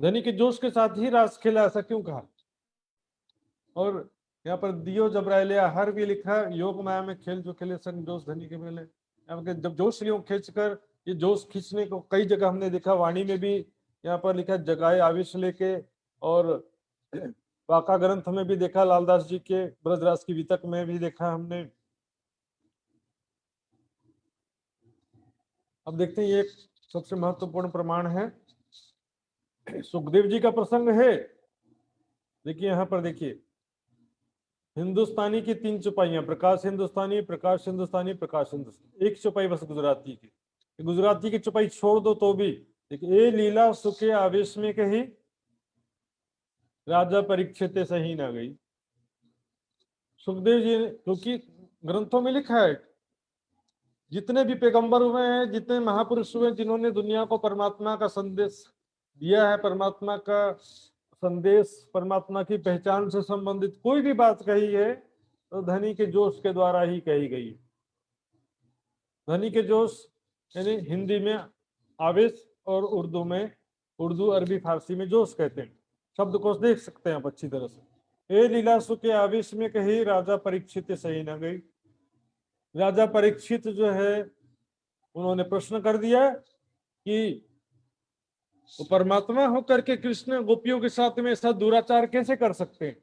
[SPEAKER 2] धनी के जोश के साथ ही रास खेला, ऐसा क्यों कहा? और यहाँ पर दियो जबराइलिया हर भी लिखा, योग माया में खेल जो खेले संग जोश धनी के मेले। जब जोश लियो खींचकर, ये जोश खींचने को कई जगह हमने देखा, वाणी में भी यहाँ पर लिखा जगाए आवेश लेके, और वाका ग्रंथ में भी देखा, लालदास जी के ब्रजराज की वितक में भी देखा हमने। अब देखते हैं, ये एक सबसे महत्वपूर्ण प्रमाण है, सुखदेव जी का प्रसंग है। देखिए यहाँ पर देखिए, हिंदुस्तानी की 3 चौपाइयां, प्रकाश हिंदुस्तानी, प्रकाश हिंदुस्तानी, प्रकाश हिंदुस्तानी, एक चौपाई बस गुजराती की। गुजराती की चौपाई छोड़ दो तो भी देखिए, ए लीला सुखे आवेश में कही, राजा परीक्षित सही ना गई। सुखदेव जी ने, क्योंकि ग्रंथों में लिखा है, जितने भी पैगंबर हुए हैं, जितने महापुरुष हुए जिन्होंने दुनिया को परमात्मा का संदेश दिया है, परमात्मा का संदेश, परमात्मा की पहचान से संबंधित कोई भी बात कही है तो धनी के जोश के द्वारा ही कही गई। धनी के जोश यानी हिंदी में आवेश, और उर्दू में, उर्दू अरबी फारसी में जोश कहते हैं। शब्द को देख सकते हैं आप अच्छी तरह से। ए लीलासु के आवेश में कही, राजा परीक्षित सही न गई। राजा परीक्षित जो है, उन्होंने प्रश्न कर दिया कि वो परमात्मा होकर के कृष्ण गोपियों के साथ में ऐसा दुराचार कैसे कर सकते हैं?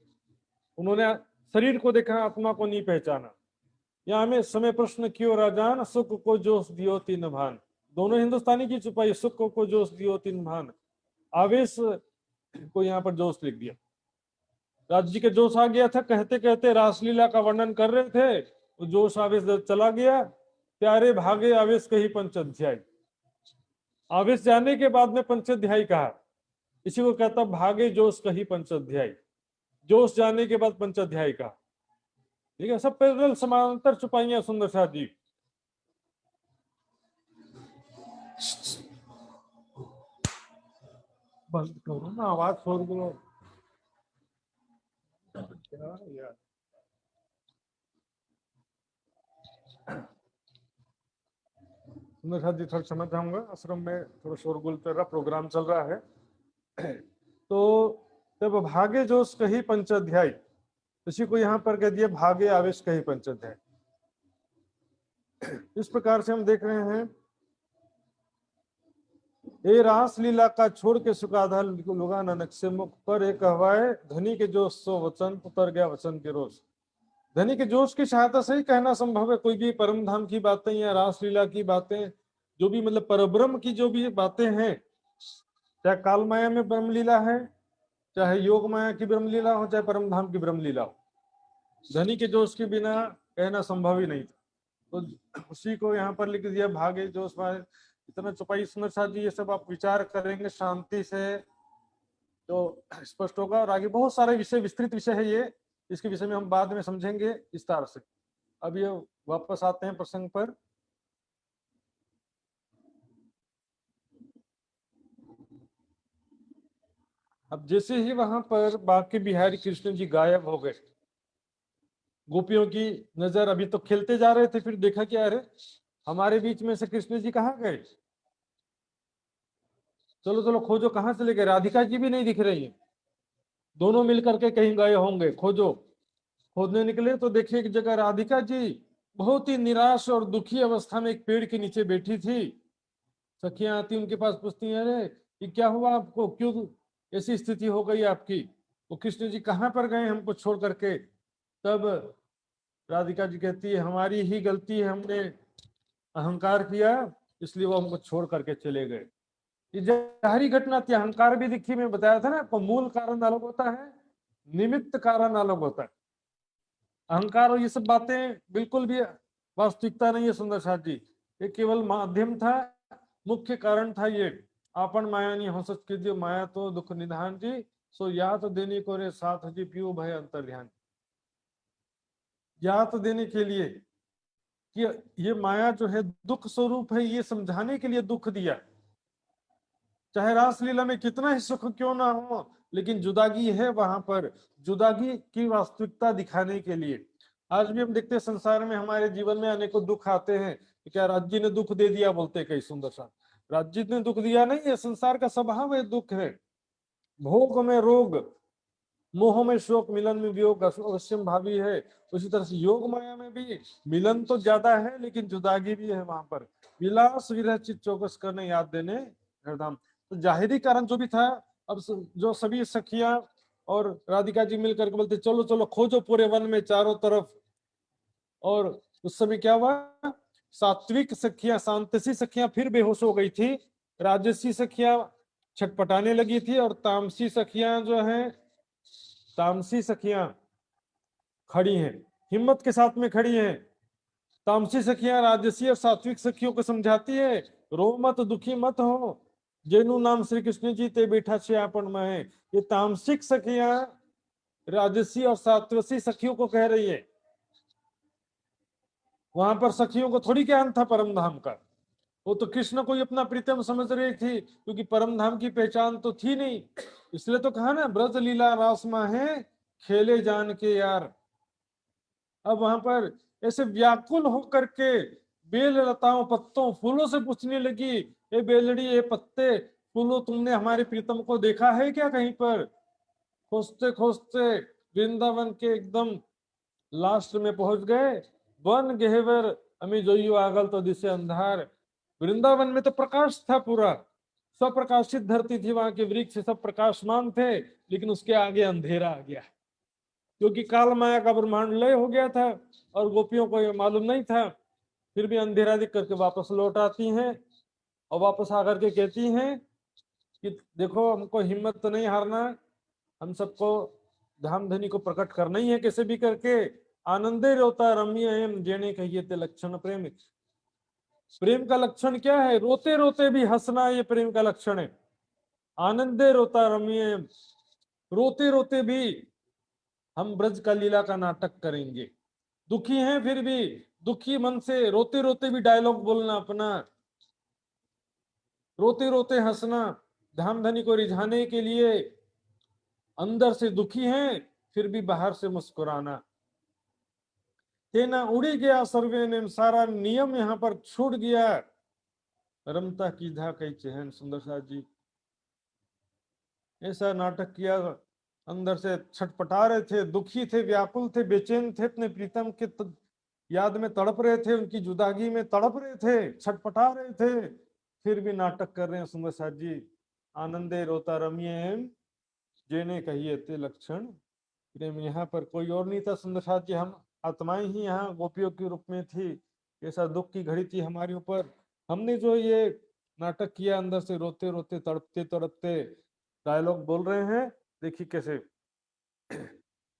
[SPEAKER 2] उन्होंने शरीर को देखा, आत्मा को नहीं पहचाना। यहाँ में समय प्रश्न क्यों राजान, सुख को जोश दियो तीन भान। दोनों हिंदुस्तानी की चुपाई, सुख को जोश दियो तीन भान, आवेश को यहाँ पर जोश लिख दिया। राज्य के जोश आ गया था, कहते कहते रासलीला का वर्णन कर रहे थे, तो जोश आवेश चला गया। प्यारे भागे आवेश कही पंचाध्याय। आवेश जाने के बाद में पंचाध्याय कहा, इसी को कहता भागे जोश कही पंचाध्याय। जोश जाने के बाद पंचाध्याय कहा। ठीक है, सब पैरेलल समांतर चुपाइयां सुंदर साथ जी। बंद करो ना, आवाज छोड़ दो। क्या यार, सुंदर साथ जी, थोड़ा समझ जाऊंगा, आश्रम में थोड़ा शोरगुल चल रहा, प्रोग्राम चल रहा है। तो जब भागे जोश कही पंचाध्याय, इसी को यहाँ पर कह दिया भागे आवेश कही पंचाध्याय। इस प्रकार से हम देख रहे हैं, ए रास लीला का छोड़ के सुखाधा लुगा नानक से मुख पर एक कहवाए, धनी के जोश सो वचन उतर गया वचन के रोष। धनी के जोश की सहायता से ही कहना संभव है कोई भी परम धाम की बातें या रास लीला की बातें, जो भी मतलब परब्रह्म की जो भी बातें हैं, चाहे काल माया में ब्रह्म लीला है, चाहे योग माया की ब्रह्म लीला हो, चाहे परम धाम की ब्रह्म लीला हो, धनी के जोश के बिना कहना संभव ही नहीं था। तो उसी को यहाँ पर लिख दिया, भागे जोश भागे। इतना चौपाई सुंदर साथ जी, ये सब आप विचार करेंगे शांति से तो स्पष्ट होगा। और आगे बहुत सारे विषय, विस्तृत विषय है ये, इसके विषय में हम बाद में समझेंगे विस्तार से। अब ये वापस आते हैं प्रसंग पर। अब जैसे ही वहां पर बाके बिहारी कृष्ण जी गायब हो गए, गोपियों की नजर अभी तो खेलते जा रहे थे, फिर देखा क्या, अरे हमारे बीच में से कृष्ण जी कहाँ गए? चलो चलो खोजो, कहाँ चले गए? राधिका जी भी नहीं दिख रही है, दोनों मिलकर के कहीं गए होंगे, खोजो। खोदने निकले तो देखिए एक जगह राधिका जी बहुत ही निराश और दुखी अवस्था में एक पेड़ के नीचे बैठी थी। सखियां आती उनके पास, पूछती हैं, अरे ये क्या हुआ आपको, क्यों ऐसी स्थिति हो गई आपकी? वो कृष्ण जी कहाँ पर गए हमको छोड़ करके? तब राधिका जी कहती है हमारी ही गलती है, हमने अहंकार किया इसलिए वो हमको छोड़ करके चले गए। ये जाहिरी घटना थी। अहंकार भी देखिए, मैं बताया था ना आपको, मूल कारण अलग होता है, निमित्त कारण अलग होता है। अहंकार और ये सब बातें बिल्कुल भी वास्तविकता नहीं है सुंदर साथ जी, ये केवल माध्यम था, मुख्य कारण था ये। आपन माया नहीं हो सकती जो माया तो दुख निधान जी, सो यात देने को रे साथ जी पियो भय अंतर ध्यान। यात देने के लिए कि ये माया जो है दुख स्वरूप है, ये समझाने के लिए दुख दिया। चाहे रासलीला में कितना ही सुख क्यों ना हो, लेकिन जुदागी है वहां पर, जुदागी की वास्तविकता दिखाने के लिए। आज भी हम देखते हैं संसार में, हमारे जीवन में अनेकों दुख आते हैं। क्या राज्य ने दुख दे दिया बोलते कई सुंदर सा, राज्य ने दुख दिया नहीं, ये संसार का स्वभाव है, दुख है। भोग में रोग, मोह में शोक, मिलन में वियोग अवश्यम भावी है। उसी तरह से योग माया में भी मिलन तो ज्यादा है लेकिन जुदागी भी है वहां पर। विलास विरह चित चौकस करने याद देने हरदम। तो जाहिरी कारण जो भी था, अब जो सभी सखियां और राधिका जी मिलकर के बोलते चलो चलो खोजो पूरे वन में चारों तरफ। और उस समय क्या हुआ, सात्विक सखियां, शांतसी सखियां फिर बेहोश हो गई थी, राजसी सखियां छटपटाने लगी थी, और तामसी सखियां जो है, तामसी सखियां खड़ी हैं, हिम्मत के साथ में खड़ी हैं। तामसी सखियां राजसी और सात्विक सखियों को समझाती है, रो मत, दुखी मत हो, जेनु नाम श्री कृष्ण जी ते बैठा छे आपन में। ये तामसिक सखियां राजसी और सात्विक सखियों को कह रही है। वहां पर सखियों को थोड़ी ज्ञान था परम धाम का, वो तो कृष्ण को ही अपना प्रीतम समझ रही थी, क्योंकि परम धाम की पहचान तो थी नहीं। इसलिए तो कहा ना, ब्रज लीला रासमा है खेले जान के यार। अब वहां पर ऐसे व्याकुल होकर के बेल लताओं पत्तों फूलों से पूछने लगी, ये बेलड़ी ये पत्ते फूलों, तुमने हमारे प्रीतम को देखा है क्या कहीं पर? खोजते खोजते वृंदावन के एकदम लास्ट में पहुंच गए। वन गहेवर अमी जोइयो आगल तो दिसे अंधार। वृंदावन में तो प्रकाश था पूरा, सब प्रकाशित धरती थी, वहां के वृक्ष सब प्रकाशमान थे, लेकिन उसके आगे अंधेरा आ गया, क्योंकि काल माया का ब्रह्मांड लय हो गया था और गोपियों को ये मालूम नहीं था। फिर भी अंधेरा दिख करके वापस लौट आती हैं, और वापस आकर के कहती हैं कि देखो हमको हिम्मत तो नहीं हारना, हम सबको धाम धनी को प्रकट करना ही है कैसे भी करके। आनंदे रोता रम्य एम जेने कहिए ते लक्षण प्रेम। प्रेम का लक्षण क्या है? रोते रोते भी हंसना, ये प्रेम का लक्षण है। आनंदे रोता रम्य एम, रोते रोते भी हम ब्रज का लीला का नाटक करेंगे। दुखी हैं फिर भी दुखी मन से रोते रोते भी डायलॉग बोलना अपना, रोते रोते हंसना, धाम धनी को रिझाने के लिए। अंदर से दुखी हैं फिर भी बाहर से मुस्कुराना। तेना उड़ी गया सर्वे ने, सारा नियम यहाँ पर छूट गया। रमता कीधा कई चहन, सुंदर साथ जी ऐसा नाटक किया, अंदर से छटपटा रहे थे, दुखी थे, व्याकुल थे, बेचैन थे, अपने प्रीतम के याद में तड़प रहे थे, उनकी जुदागी में तड़प रहे थे, छटपटा रहे थे, फिर भी नाटक कर रहे हैं सुंदर साथ जी। आनंदे रोता रम्य जेने कहिए ते लक्षण प्रेम। यहाँ पर कोई और नहीं था सुंदर साथ जी, हम आत्माएं ही यहाँ गोपियों के रूप में थी। ऐसा दुख की घड़ी थी हमारे ऊपर, हमने जो ये नाटक किया, अंदर से रोते रोते तड़पते तड़पते डायलॉग बोल रहे हैं। देखिए कैसे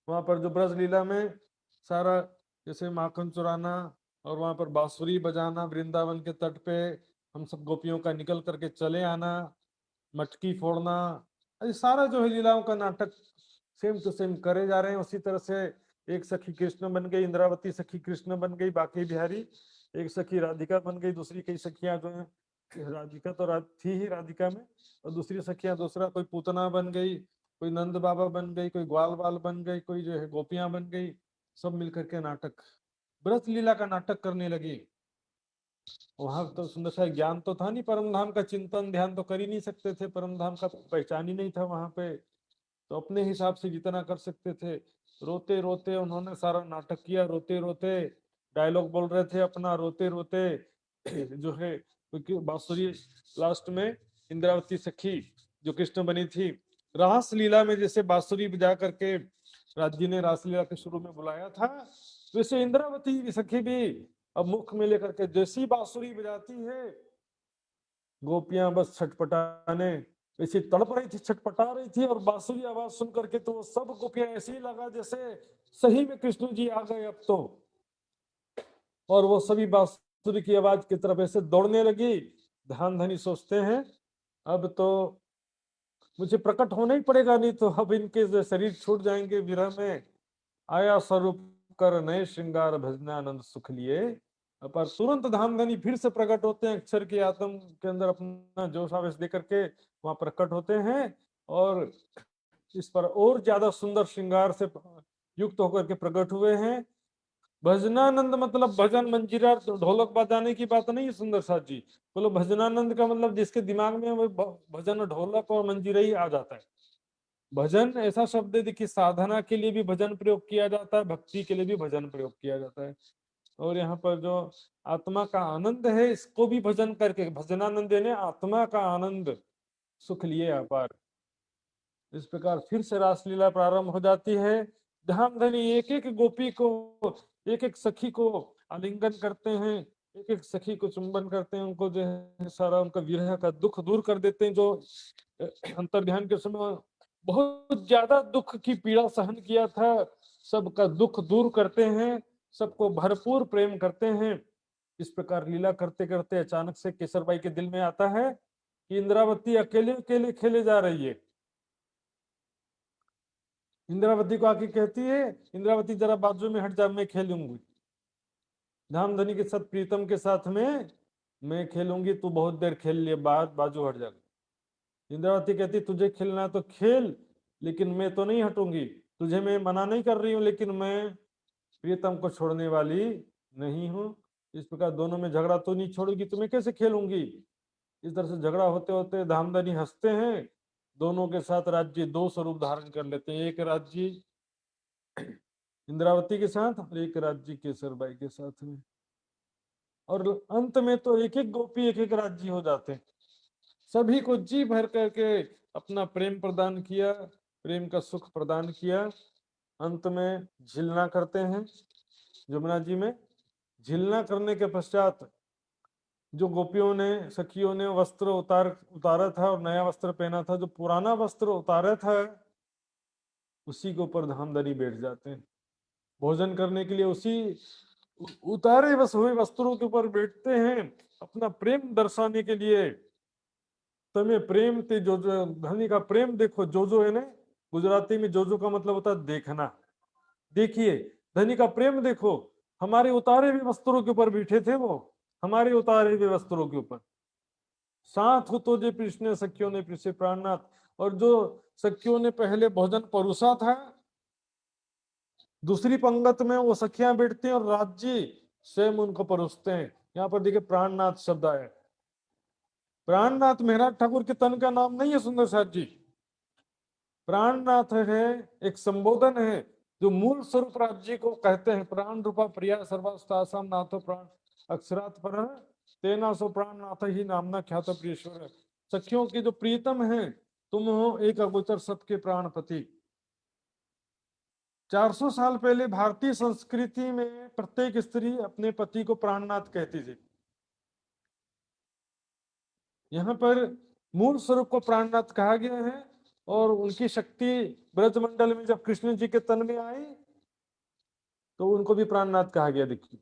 [SPEAKER 2] वहां पर जो ब्रज लीला में सारा जैसे माखन चुराना और वहां पर बांसुरी बजाना, वृंदावन के तट पे हम सब गोपियों का निकल करके चले आना, मटकी फोड़ना, ये सारा जो है लीलाओं का नाटक सेम टू सेम करे जा रहे हैं। उसी तरह से एक सखी कृष्ण बन गई, इंद्रावती सखी कृष्ण बन गई, बाकी बिहारी। एक सखी राधिका बन गई, दूसरी कई सखियां जो है, राधिका तो थी ही राधिका में, और दूसरी सखियां दूसरा कोई पूतना बन गई, कोई नंद बाबा बन गई, कोई ग्वाल बाल बन गई, कोई जो है गोपियां बन गई। सब मिलकर के नाटक, ब्रज लीला का नाटक करने लगी। वहां तो सुंदर सा ज्ञान तो था नहीं, परम धाम का चिंतन ध्यान तो कर ही नहीं सकते थे, परम धाम का पहचान ही नहीं था वहां पे, तो अपने हिसाब से जितना कर सकते थे। रोते रोते उन्होंने सारा नाटक किया, रोते रोते डायलॉग बोल रहे थे अपना, रोते रोते जो है, क्योंकि बांसुरी लास्ट में इंद्रावती सखी जो कृष्ण बनी थी, रास लीला में जैसे बांसुरी बजा करके राज्य ने रास लीला के शुरू में बुलाया था, वैसे इंद्रावती सखी भी अब मुख में लेकर के जैसी बांसुरी बजाती है, गोपियां बस छटपटाने, ऐसी तड़प रही थी, छटपटा रही थी, और बांसुरी आवाज सुन करके तो वो सब गोपियां ऐसे ही लगा जैसे सही में कृष्ण जी आ गए अब तो। और वो सभी बांसुरी की आवाज की तरफ ऐसे दौड़ने लगी। ध्यान धनी सोचते हैं अब तो मुझे प्रकट होना ही पड़ेगा, नहीं तो अब इनके शरीर छूट जाएंगे विरह में। आया स्वरूप कर नए श्रृंगार भजनानंद सुख लिए। पर तुरंत धामधनी फिर से प्रकट होते हैं, अक्षर की आत्म के अंदर अपना जोश आवेश देकर के वहां प्रकट होते हैं, और इस पर और ज्यादा सुंदर श्रृंगार से युक्त होकर के प्रकट हुए हैं। भजनानंद मतलब भजन मंजीरा ढोलक बजाने की बात नहीं है सुंदर साथ जी। बोलो भजनानंद का मतलब जिसके दिमाग में वो भजन ढोलक और मंजीरा ही आ जाता है। भजन ऐसा शब्द है देखिए, साधना के लिए भी भजन प्रयोग किया जाता है, भक्ति के लिए भी भजन प्रयोग किया जाता है। और यहाँ पर जो आत्मा का आनंद है, इसको भी भजन करके भजनानंद ने आत्मा का आनंद सुख लिए अपार। इस प्रकार फिर से रासलीला प्रारंभ हो जाती है। धामधनी एक एक गोपी को, एक एक सखी को आलिंगन करते हैं, एक एक सखी को चुंबन करते हैं, उनको जो है सारा उनका विरह का दुख दूर कर देते हैं। जो अंतर ध्यान के समय बहुत ज्यादा दुख की पीड़ा सहन किया था, सबका दुख दूर करते हैं, सबको भरपूर प्रेम करते हैं। इस प्रकार लीला करते करते अचानक से केसरबाई के दिल में आता है कि इंद्रावती अकेले अकेले खेले जा रही है। इंद्रावती को आके कहती है, इंद्रावती जरा बाजू में हट जा, मैं खेलूंगी। धामधनी के साथ, प्रीतम के साथ में मैं खेलूंगी, तू बहुत देर खेल लिए, बाद बाजू हट जा। इंद्रावती कहती तुझे खेलना तो खेल, लेकिन मैं तो नहीं हटूंगी। तुझे मैं मना नहीं कर रही हूँ, लेकिन मैं प्रीतम को छोड़ने वाली नहीं हूँ। इस प्रकार दोनों में झगड़ा तो नहीं छोड़ूंगी, तो मैं कैसे खेलूंगी। इस तरह से झगड़ा होते होते धामधनी हंसते हैं। दोनों के साथ राज्य दो स्वरूप धारण कर लेते हैं, एक राज्य इंद्रावती के साथ और एक राज्य केसरबाई के साथ में। और अंत में तो एक एक गोपी एक एक राज्य हो जाते हैं। सभी को जी भर करके अपना प्रेम प्रदान किया, प्रेम का सुख प्रदान किया। अंत में झिलना करते हैं जमुना जी में। झिलना करने के पश्चात जो गोपियों ने, सखियों ने वस्त्र उतारा था और नया वस्त्र पहना था, जो पुराना वस्त्र उतारा था उसी के ऊपर धामधनी बैठ जाते हैं भोजन करने के लिए। उसी उतारे बस हुए वस्त्रों के ऊपर बैठते हैं अपना प्रेम दर्शाने के लिए। तमे प्रेम ते जो धनी का प्रेम देखो, जो है ना, गुजराती में जो का मतलब होता है देखना। देखिए धनी का प्रेम देखो, हमारे उतारे हुए वस्त्रों के ऊपर बैठे थे वो, हमारे उतारे हुए वस्त्रों के ऊपर। साथ हो तो जे कृष्ण सखियों ने पृष्ठ प्राणनाथ। और जो सखियों ने पहले भोजन परोसा था, दूसरी पंगत में वो सखियां बैठती हैं और राज्य स्वयं उनको परोसते हैं। यहाँ पर देखिए प्राणनाथ शब्द आया। प्राणनाथ मेहराज ठाकुर के तन का नाम नहीं है सुंदर साथ जी। प्राणनाथ है एक संबोधन है, जो मूल स्वरूप राज्य को कहते हैं। प्राण रूपा प्रिया सर्वास्तासाम नाथो प्राण अक्षरात पर तेना सो प्राण नाथ ही नामना ख्यात प्रियेश्वर। सखियों की जो प्रीतम है, तुम हो एक अगोचर सबके प्राणपति। 400 साल पहले भारतीय संस्कृति में प्रत्येक स्त्री अपने पति को प्राणनाथ कहती थी। यहाँ पर मूल स्वरूप को प्राणनाथ कहा गया है। और उनकी शक्ति ब्रजमंडल में जब कृष्ण जी के तन में आई तो उनको भी प्राणनाथ कहा गया। देखिए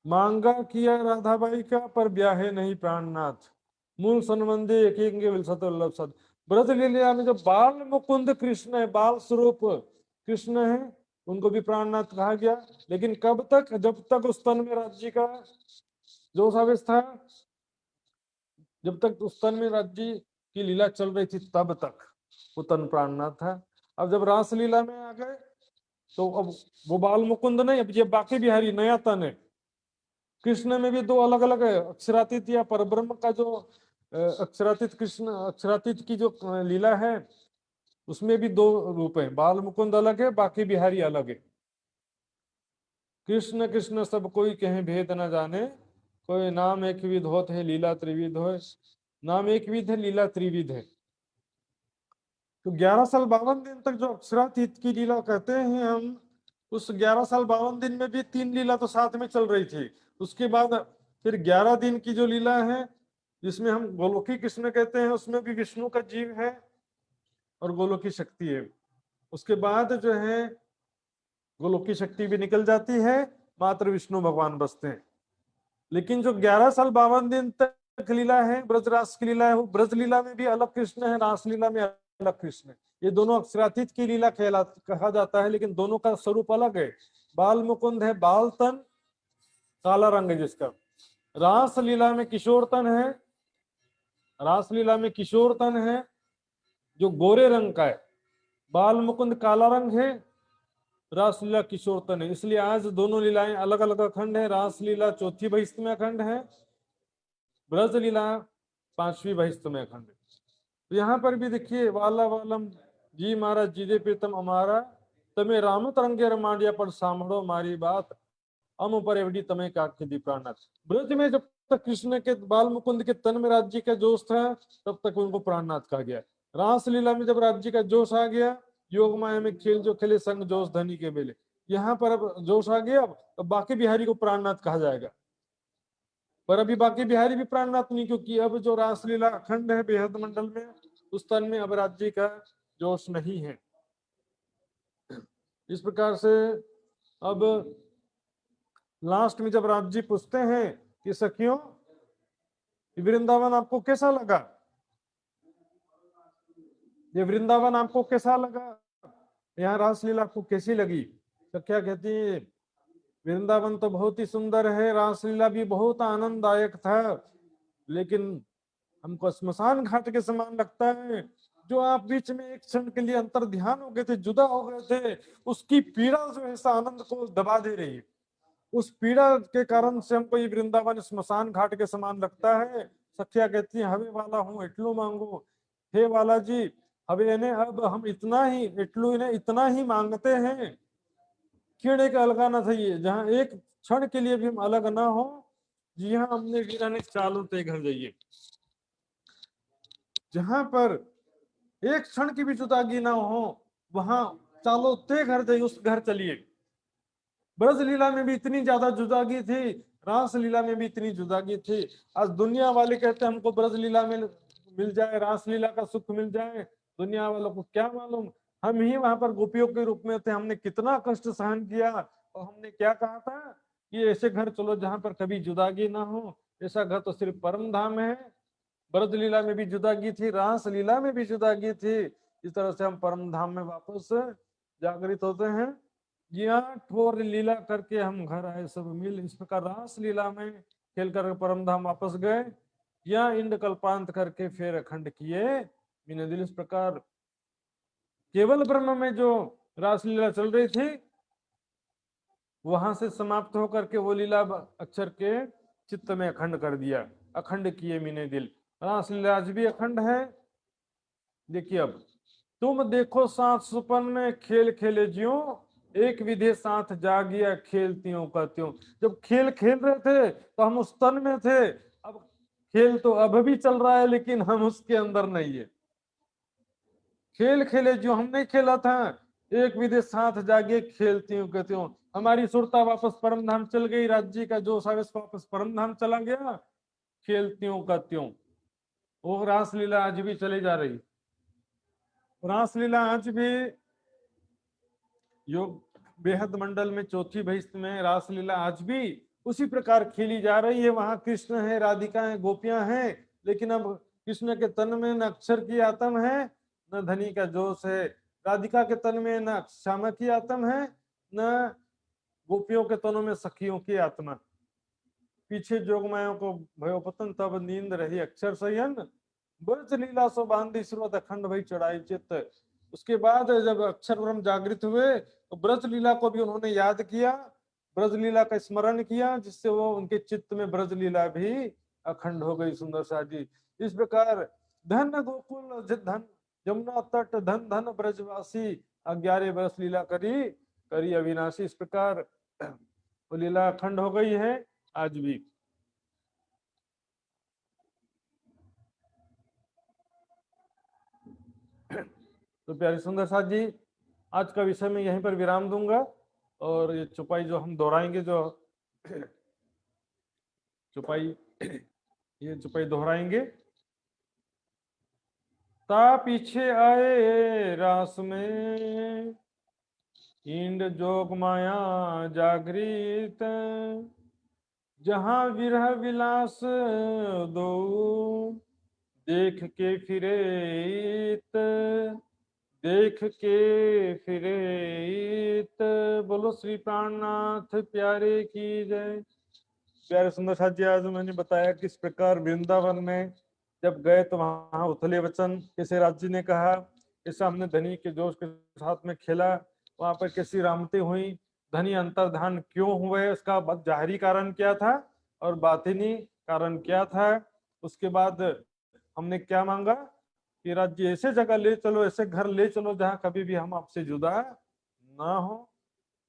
[SPEAKER 2] मांगा किया राधाबाई का, पर ब्याहे नहीं प्राणनाथ। मूल संबंधी एक वल्लभ सद। ब्रज लीला में जो बाल मुकुंद कृष्ण है, बाल स्वरूप कृष्ण है, उनको भी प्राणनाथ कहा गया। लेकिन कब तक, जब तक उस तन में राज्य का जो सावेश था, जब तक उस तन में राज्य की लीला चल रही थी तब तक वो तन प्राणनाथ था। अब जब रास लीला में आ गए तो अब वो बाल मुकुंद नहीं, अब ये बाकी बिहारी नया तन है। कृष्ण में भी दो अलग अलग है, अक्षरातीत या परब्रह्म का जो अक्षरातीत कृष्ण, अक्षरातीत की जो लीला है उसमें भी दो रूप है। बाल मुकुंद अलग है, बाकी बिहारी अलग है। कृष्ण कृष्ण सब कोई कहे भेद न जाने, कोई नाम एक विध होत है लीला त्रिविध हो। नाम एक विध है, लीला त्रिविध है। तो 11 साल 52 दिन तक जो अक्षरातीत की लीला कहते हैं हम, उस 11 साल 52 दिन में भी 3 लीला तो साथ में चल रही थी। उसके बाद फिर 11 दिन की जो लीला है जिसमें हम गोलोकी कृष्ण कहते हैं, उसमें भी विष्णु का जीव है और गोलोकी शक्ति है। उसके बाद जो है गोलोकी शक्ति भी निकल जाती है, मात्र विष्णु भगवान बसते हैं। लेकिन जो 11 साल 52 दिन तक लीला है, ब्रजरास की लीला है, वो ब्रज लीला में भी अलग कृष्ण है, रास लीला में अलग कृष्ण है। ये दोनों अक्षरातीत की लीला कहा जाता है, लेकिन दोनों का स्वरूप अलग है। बाल मुकुंद है बाल तन, काला रंग है जिसका। रास लीला में किशोर तन है, रास लीला में किशोर तन है जो गोरे रंग का है। बाल मुकुंद काला रंग है, रासलीला किशोर तन है। इसलिए आज दोनों लीलाएं अलग अलग अखंड है। रासलीला चौथी बहिष्ठ में अखंड है, ब्रज लीला 5वीं बहिष्ठ में अखंड है। तो यहाँ पर भी देखिए, वाला वालम जी महाराज जीदे प्रीतम हमारा तमे राम तरंगे रमाडिया पर सामड़ो मारी बात अम पर एवडी तमे काके दी प्राणनाथ। ब्रज में जब तक कृष्ण के बाल मुकुंद के तन में राज्य का जोश था तब तक उनको प्राणनाथ कहा गया। रासलीला में जब राज्य का जोश आ गया, योग माया में खेल जो खेले संग जोश धनी के बेले, यहाँ पर अब जोश आ गया, अब बाकी बिहारी को प्राणनाथ कहा जाएगा। पर अभी बाकी बिहारी भी प्राणनाथ नहीं, क्योंकि अब जो रासलीला अखंड है बेहद मंडल में, उस तन में अब राज्य का जोश नहीं है। इस प्रकार से अब लास्ट में जब राज जी पूछते हैं कि सखियों वृंदावन आपको कैसा लगा, ये वृंदावन आपको कैसा लगा, यहाँ रासलीला आपको कैसी लगी? तो क्या कहती है, वृंदावन तो बहुत ही सुंदर है, रासलीला भी बहुत आनंददायक था, लेकिन हमको स्मशान घाट के समान लगता है। जो आप बीच में एक क्षण के लिए अंतर ध्यान हो गए थे, जुदा हो गए थे, उसकी पीड़ा जो है इस आनंद को दबा दे रही है। उस पीड़ा के कारण से हमको ये वृंदावन स्मशान घाट के समान लगता है। सखिया कहती है हवे वाला हूँ एटलू मांगू, हे वाला जी हवे ने अब हम इतना ही एटलू इन्हें इतना ही मांगते हैं, क्षण एक अलगा ना चाहिए, जहाँ एक क्षण के लिए भी हम अलग ना हो। जी हाँ, हमने वीरा ने चालों ते घर जाइए, जहां पर एक क्षण की भी जुदागी ना हो, वहां चालो ते घर जाइए, उस घर चलिए। ब्रज लीला में भी इतनी ज्यादा जुदागी थी, रास लीला में भी इतनी जुदागी थी। आज दुनिया वाले कहते हैं हमको ब्रज लीला में मिल जाए, रास लीला का सुख मिल जाए, दुनिया वालों को क्या मालूम। हम ही वहां पर गोपियों के रूप में थे, हमने कितना कष्ट सहन किया, और हमने क्या कहा था कि ऐसे घर चलो जहां पर कभी जुदागी ना हो। ऐसा घर तो सिर्फ परम धाम है। ब्रज लीला में भी जुदागी थी, रास लीला में भी जुदागी थी। इस तरह से हम परम धाम में वापस जागृत होते हैं। यहाँ ठोर लीला करके हम घर आए सब मिल, इस प्रकार रास लीला में खेल कर परम धाम वापस गए, या इंड कल्पांत करके फिर अखंड किए मीने दिल। इस प्रकार केवल ब्रह्म में जो रासलीला चल रही थी, वहां से समाप्त होकर के वो लीला अक्षर के चित्त में अखंड कर दिया, अखंड किए मीने दिल। रासलीला आज भी अखंड है। देखिए अब तुम देखो साथ सुपन में खेल खेले ज्यों, एक विधि साथ जागिया खेल त्यों का त्यों। जब खेल खेल रहे थे तो हम उस तन में थे, अब खेल तो अब भी चल रहा है लेकिन हम उसके अंदर नहीं है। खेल खेले जो हम नहीं खेला था, एक विधि साथ जागे खेल त्यों का त्यों। हमारी सुरता वापस परम धाम चल गई, राज्य का जो सावेश वापस परम धाम चला गया, खेल त्यों का त्यों। वो रासलीला आज भी चली जा रही। रासलीला आज भी योग बेहद मंडल में चौथी बहिष्ठ में रासलीला आज भी उसी प्रकार खेली जा रही है। वहां कृष्ण है, राधिका है, गोपियां हैं, लेकिन अब कृष्ण के तन में न अक्षर की आत्म है, न धनी का जोश है। राधिका के तन में न श्यामा की आत्म है, न गोपियों के तनों में सखियों की आत्मा। पीछे जोगमायों को भयो पतन तब नींद रही अक्षर सयन, ब्रज लीला सो बांधी श्रोत अखंड भई चढ़ाई चित्त। उसके बाद जब अक्षर ब्रह्म जागृत हुए तो ब्रज लीला को भी उन्होंने याद किया, ब्रज लीला का स्मरण किया, जिससे वो उनके चित्त में ब्रज लीला भी अखंड हो गई सुंदर सा जी। इस प्रकार धन गोकुल धन यमुना तट धन धन ब्रजवासी, 11 वर्ष लीला करी करी अविनाशी। इस प्रकार वो लीला अखंड हो गई है आज भी। तो प्यारे सुंदर साथ जी, आज का विषय मैं यहीं पर विराम दूंगा। और ये चौपाई जो हम दोहराएंगे, जो चौपाई, ये चौपाई दोहराएंगे। ता पीछे आए रास में, इंड जोग माया जागृत, जहां विरह विलास दो, देख के फिरे इत, देख के फिरे इत। बोलो श्री प्राणनाथ प्यारे की जय। प्यारे सुंदर साथ जी, आज मैंने बताया किस प्रकार वृंदावन में जब गए तो वहां उथले वचन कैसे राज जी ने कहा, ऐसा हमने धनी के जोश के साथ में खेला, वहां पर कैसी रामते हुई, धनी अंतर्धान क्यों हुए, उसका जाहिरी कारण क्या था और बातिनी कारण क्या था। उसके बाद हमने क्या मांगा कि राज्य ऐसे जगह ले चलो, ऐसे घर ले चलो जहां कभी भी हम आपसे जुदा ना हो।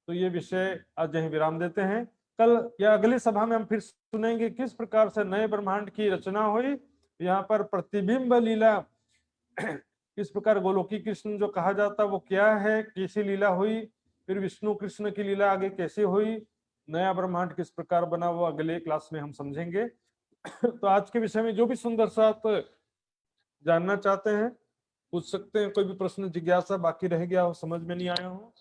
[SPEAKER 2] तो ये विषय आज यहीं विराम देते हैं। कल या अगली सभा में हम फिर सुनेंगे किस प्रकार से नए ब्रह्मांड की रचना हुई, यहाँ पर प्रतिबिंब लीला किस प्रकार गोलोकी कृष्ण जो कहा जाता वो क्या है, कैसी लीला हुई, फिर विष्णु कृष्ण की लीला आगे कैसे हुई, नया ब्रह्मांड किस प्रकार बना, वो अगले क्लास में हम समझेंगे। तो आज के विषय में जो भी सुंदर साथ जानना चाहते हैं पूछ सकते हैं, कोई भी प्रश्न जिज्ञासा बाकी रह गया हो, समझ में नहीं आया हो,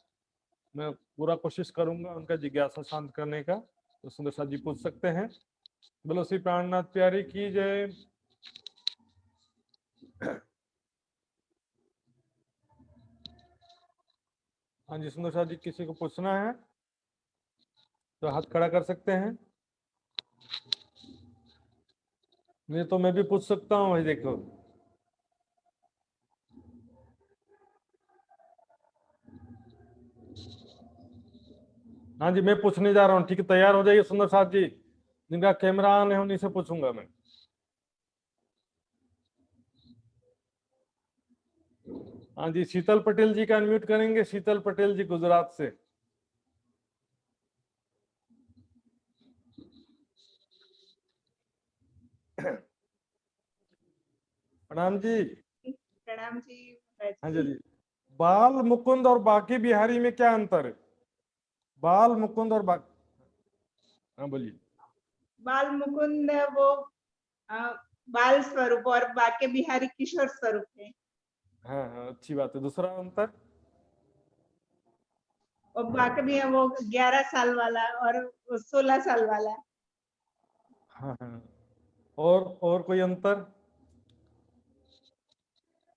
[SPEAKER 2] मैं पूरा कोशिश करूंगा उनका जिज्ञासा शांत करने का, तो सुंदर साथ जी पूछ सकते हैं। बोलो श्री प्राणनाथ प्यारे की जय। हाँ जी सुंदर साथ जी, किसी को पूछना है तो हाथ खड़ा कर सकते हैं, नहीं तो मैं भी पूछ सकता हूँ। भाई देखो, हाँ जी मैं पूछने जा रहा हूँ, ठीक है, तैयार हो जाइए सुंदर साथ जी, जिनका कैमरा ऑन है उन्हीं से पूछूंगा मैं। हाँ जी, शीतल पटेल जी का अनम्यूट करेंगे, शीतल पटेल जी गुजरात से। प्रणाम जी।
[SPEAKER 3] प्रणाम जी।
[SPEAKER 2] हाँ जी जी, बाल मुकुंद और बाकी बिहारी में क्या अंतर है? बाल मुकुंद और बाकी, हाँ बोलिए।
[SPEAKER 3] बाल मुकुंद वो बाल स्वरूप और बाके बिहारी किशोर स्वरूप है।
[SPEAKER 2] हाँ हाँ अच्छी बात है। दूसरा अंतर?
[SPEAKER 3] और बाके भी वो 11 साल वाला और 16 साल वाला।
[SPEAKER 2] हाँ हाँ, और कोई अंतर?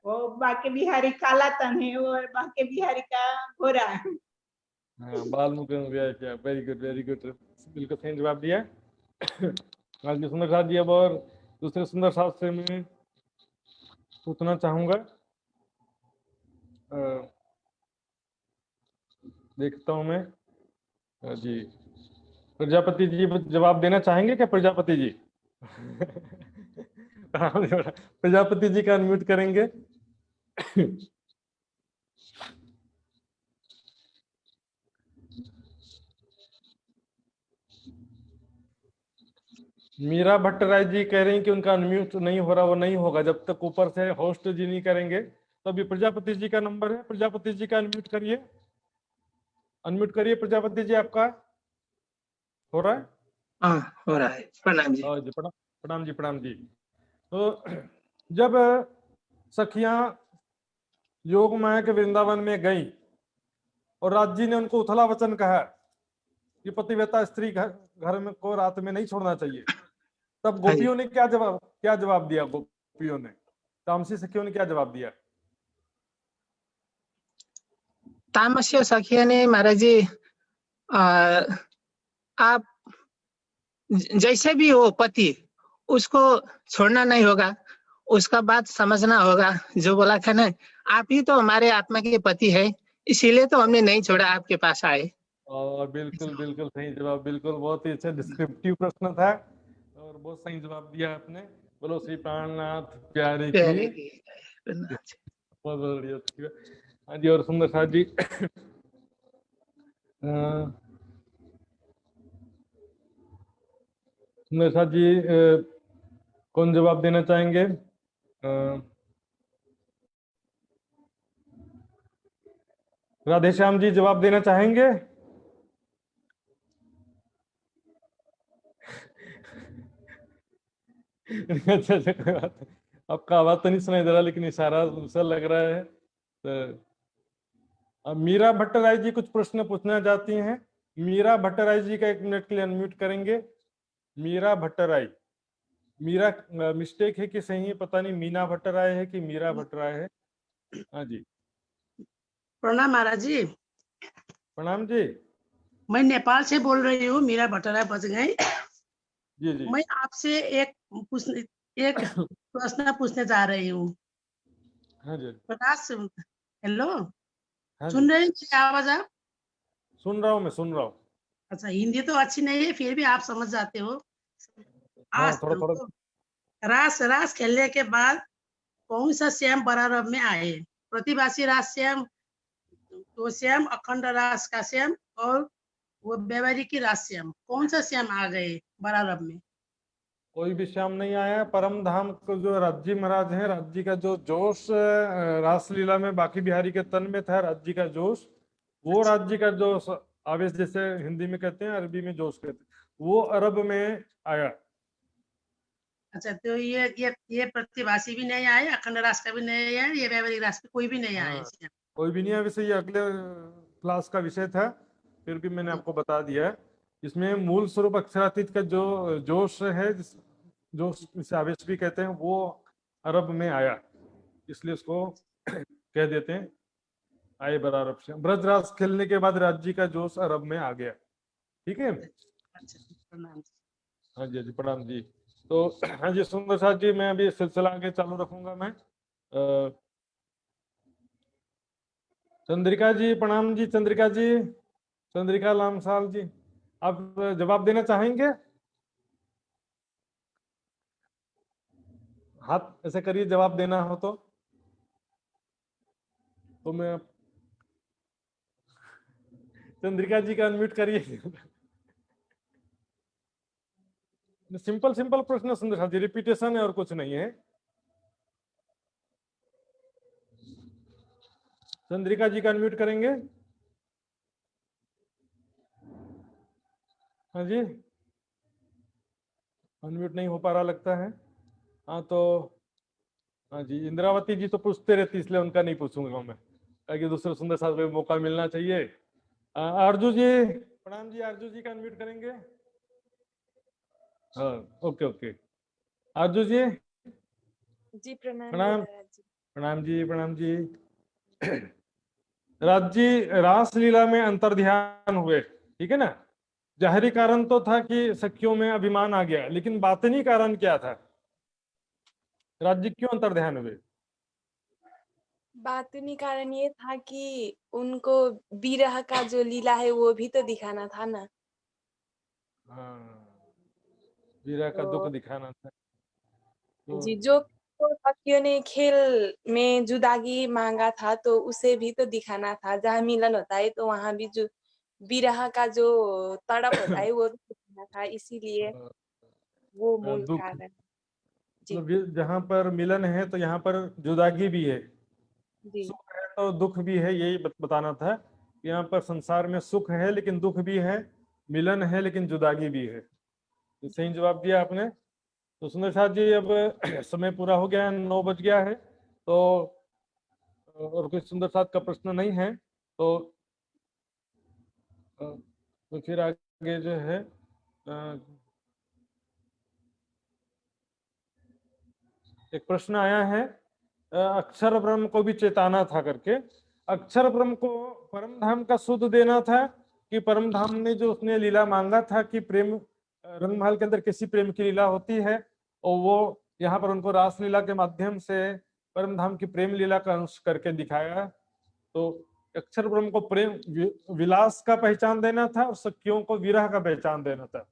[SPEAKER 3] वो बाके बिहारी काला तन है और बाके बिहारी का गोरा है।
[SPEAKER 2] हाँ बाल मुकुंद क्या, वेरी गुड वेरी गुड, बिल्कुल सही जवाब दिया। आज भी सुंदर साथ जी, अब और दूसरे सुंदर साथ से मैं पूछना चाहूंगा, देखता हूं मैं। जी प्रजापति जी जवाब देना चाहेंगे क्या? प्रजापति जी प्रजापति जी का अनम्यूट करेंगे। मीरा भट्टराय जी कह रही हैं कि उनका अनम्यूट नहीं हो रहा, वो नहीं होगा जब तक ऊपर से होस्ट जी नहीं करेंगे। तो अभी प्रजापति जी का नंबर है, प्रजापति जी का अनम्यूट करिए, अनम्यूट करिए प्रजापति जी, आपका हो रहा है?
[SPEAKER 4] हाँ हो रहा है। प्रणाम जी।
[SPEAKER 2] जी प्रणाम, प्रणाम जी, प्रणाम जी। तो जब सखियां योग माया के वृंदावन में गई और राज जी ने उनको उथला वचन कहा कि पतिव्रता स्त्री घर में को रात में नहीं छोड़ना चाहिए, तब
[SPEAKER 4] हाँ जी।
[SPEAKER 2] गोपियों ने क्या जवाब दिया? गोपियों ने, तामसी सखियों ने क्या जवाब दिया?
[SPEAKER 4] तामस्य सखिया ने महाराज जी आप जैसे भी हो पति, उसको छोड़ना नहीं होगा, उसका बात समझना होगा। जो बोला था ना, आप ही तो हमारे आत्मा के पति है, इसीलिए तो हमने नहीं छोड़ा, आपके पास आए।
[SPEAKER 2] और बिल्कुल बिल्कुल सही जवाब, बिल्कुल बहुत ही अच्छा डिस्क्रिप्टिव प्रश्न था और बहुत सही जवाब दिया आपने। बोलो श्री प्राणनाथ प्यारे की, बहुत बढ़िया। हाँ जी, और सुंदर साथ जी सुंदर साथ जी कौन जवाब देना चाहेंगे? राधेश्याम जी जवाब देना चाहेंगे? अच्छा अच्छा, कोई बात नहीं। आपका आवाज तो नहीं सुनाई दे रहा, लेकिन इशारा सा लग रहा है। तो अब मीरा भट्टराय जी कुछ प्रश्न पूछना चाहती हैं। मीरा भट्टराय जी का 1 मिनट के लिए अनम्यूट करेंगे। मीरा भट्टराय। मीरा मिस्टेक है कि सही है पता नहीं, मीना भट्टराय है कि मीरा भट्टराय है। हाँ जी,
[SPEAKER 5] प्रणाम महाराज जी।
[SPEAKER 2] प्रणाम जी।
[SPEAKER 5] मैं नेपाल से बोल रही हूँ, मीरा भट्टराय बजगाई।
[SPEAKER 2] जी जी।
[SPEAKER 5] मैं आपसे एक प्रश्न पूछने जा रही हूँ।
[SPEAKER 2] हाँ जी।
[SPEAKER 5] प्रकाश, हेलो,
[SPEAKER 2] हाँ
[SPEAKER 5] सुन
[SPEAKER 2] जी,
[SPEAKER 5] रहे हैं मेरी आवाज आप?
[SPEAKER 2] सुन रहा हूँ, मैं सुन रहा हूँ।
[SPEAKER 5] अच्छा, हिंदी तो अच्छी नहीं है, फिर भी आप समझ जाते हो।
[SPEAKER 2] हाँ,
[SPEAKER 5] आज
[SPEAKER 2] थोड़ा थोड़ा।
[SPEAKER 5] तो रास रास खेलने के बाद कौन सा श्याम बराबर में आए? प्रतिभासी रास श्याम, तो श्याम, अखंड रास का श्याम, और वो व्यवहारिक की रास श्याम, कौन सा श्याम आ गए बराबर में?
[SPEAKER 2] कोई भी श्याम नहीं आया। परम धाम को जो राज्य महाराज हैं, राज्य का जो जोश रासलीला में बाकी बिहारी के तन में था, राज्य का जोश, वो
[SPEAKER 5] अच्छा।
[SPEAKER 2] राज्य का जो आवेश, जैसे हिंदी में कहते हैं, अरबी में जोश कहते हैं, वो अरब में आया।
[SPEAKER 5] अच्छा, तो ये प्रतिभासी भी नहीं आए, अखंड रास का भी नहीं आया, ये व्यवहारिक रास का कोई भी नहीं आए
[SPEAKER 2] हाँ,
[SPEAKER 5] इसमें।
[SPEAKER 2] कोई भी नहीं है। वैसे ये अगले क्लास का विषय था, फिर भी मैंने आपको बता दिया है। इसमें मूल स्वरूप अक्षरातीत का जो जोश है, जोश इसे आवेश भी कहते हैं, वो अरब में आया, इसलिए उसको कह देते हैं आए बराबर से। ब्रजराज खेलने के बाद राज्य का जोश अरब में आ गया। ठीक है।
[SPEAKER 5] अच्छा, प्रणाम।
[SPEAKER 2] हाँ जी, हाँ जी, प्रणाम जी। तो हाँ जी, सुंदर साथ जी, मैं अभी सिलसिला आगे चालू रखूंगा। मैं चंद्रिका जी, प्रणाम जी। चंद्रिका जी, चंद्रिका लामसाल जी, आप जवाब देना चाहेंगे? हाथ ऐसे करिए, जवाब देना हो तो मैं चंद्रिका जी का अनम्यूट करिए। सिंपल सिंपल प्रश्न सुंदर साथ जी, रिपीटेशन है और कुछ नहीं है। चंद्रिका जी का अनम्यूट करेंगे। हाँ जी, अनम्यूट नहीं हो पा रहा लगता है। हाँ तो, हाँ जी, इंद्रावती जी तो पूछते रहती, इसलिए उनका नहीं पूछूंगा मैं, ताकि दूसरे सुंदर साथ को मौका मिलना चाहिए। आरजू जी, प्रणाम जी। आरजू जी का अनम्यूट करेंगे। हाँ, ओके ओके। आरजू जी,
[SPEAKER 6] जी प्रणाम
[SPEAKER 2] प्रणाम।
[SPEAKER 6] महाराज जी।
[SPEAKER 2] प्रणाम जी, प्रणाम जी। राज्य रासलीला में अंतर्ध्यान हुए, ठीक है ना। जाहिरी कारण तो था कि सखियों में अभिमान आ गया, लेकिन बातिनी कारण क्या था? राज्य क्यों अंतर्ध्यान हुए?
[SPEAKER 6] बातनी कारण ये था कि उनको विरह का जो लीला है वो भी तो दिखाना था ना।
[SPEAKER 2] हाँ, वीरा का दुख
[SPEAKER 6] तो
[SPEAKER 2] दिखाना था। तो
[SPEAKER 6] जी, जो तो सखियों ने खेल में जुदागी मांगा था तो उसे भी तो दिखाना था। जहाँ मिलन होता है तो वहां भी जो विरह का जो तड़प होता है वो भी दिखाना था, इसीलिए वो मूल
[SPEAKER 2] दुख,
[SPEAKER 6] कारण। जी
[SPEAKER 2] मतलब जहां पर मिलन है तो यहाँ पर जुदागी भी है,
[SPEAKER 6] जी
[SPEAKER 2] सुख है तो दुख भी है, यही बताना था। यहाँ पर संसार में सुख है लेकिन दुख भी है, मिलन है लेकिन जुदागी भी है। तो सही जवाब दिया आपने। तो सुंदर साथ जी, अब समय पूरा हो गया है, 9 बज गया है। तो और कोई सुंदर साथ का प्रश्न नहीं है, तो फिर आगे जो है एक प्रश्न आया है, अक्षर ब्रह्म को भी चेताना था करके। अक्षर ब्रह्म को परम धाम का सुध देना था, कि परम धाम ने जो उसने लीला मांगा था कि प्रेम, रंगमहल के अंदर किसी प्रेम की लीला होती है, और वो यहाँ पर उनको रासलीला के माध्यम से परम धाम की प्रेम लीला का अंश करके दिखाया। तो अक्षर ब्रह्म को प्रेम विलास का पहचान देना था, और सखियों को विरह का पहचान देना था।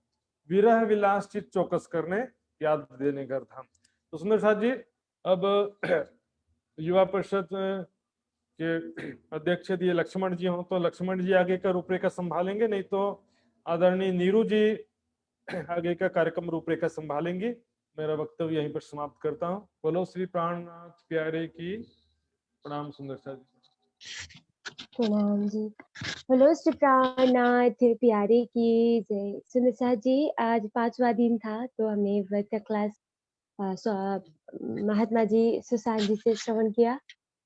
[SPEAKER 2] विरह विलास चित चौकस करने, याद देने घर धाम। तो सुंदर साथ जी, अब युवा परिषद के अध्यक्ष यदि लक्ष्मण जी हो, तो लक्ष्मण जी आगे का रूपरेखा संभालेंगे, नहीं तो आदरणीय नीरू जी आगे का कार्यक्रम रूपरेखा संभालेंगी। मेरा वक्तव्य यहीं पर समाप्त करता हूँ। बोलो श्री प्राणनाथ प्यारे की। प्रणाम सुंदर साथ जी।
[SPEAKER 1] प्रणाम जी। बोलो श्री प्राणनाथ प्यारे की जय। सुंदर साथ जी, आज 5वां दिन था तो हमने व्रत का क्लास महात्मा जी सुशांत जी से श्रवण किया।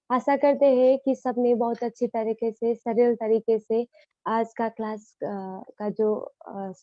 [SPEAKER 1] आशा करते हैं कि सबने बहुत अच्छी तरीके से सरल तरीके से आज का क्लास का जो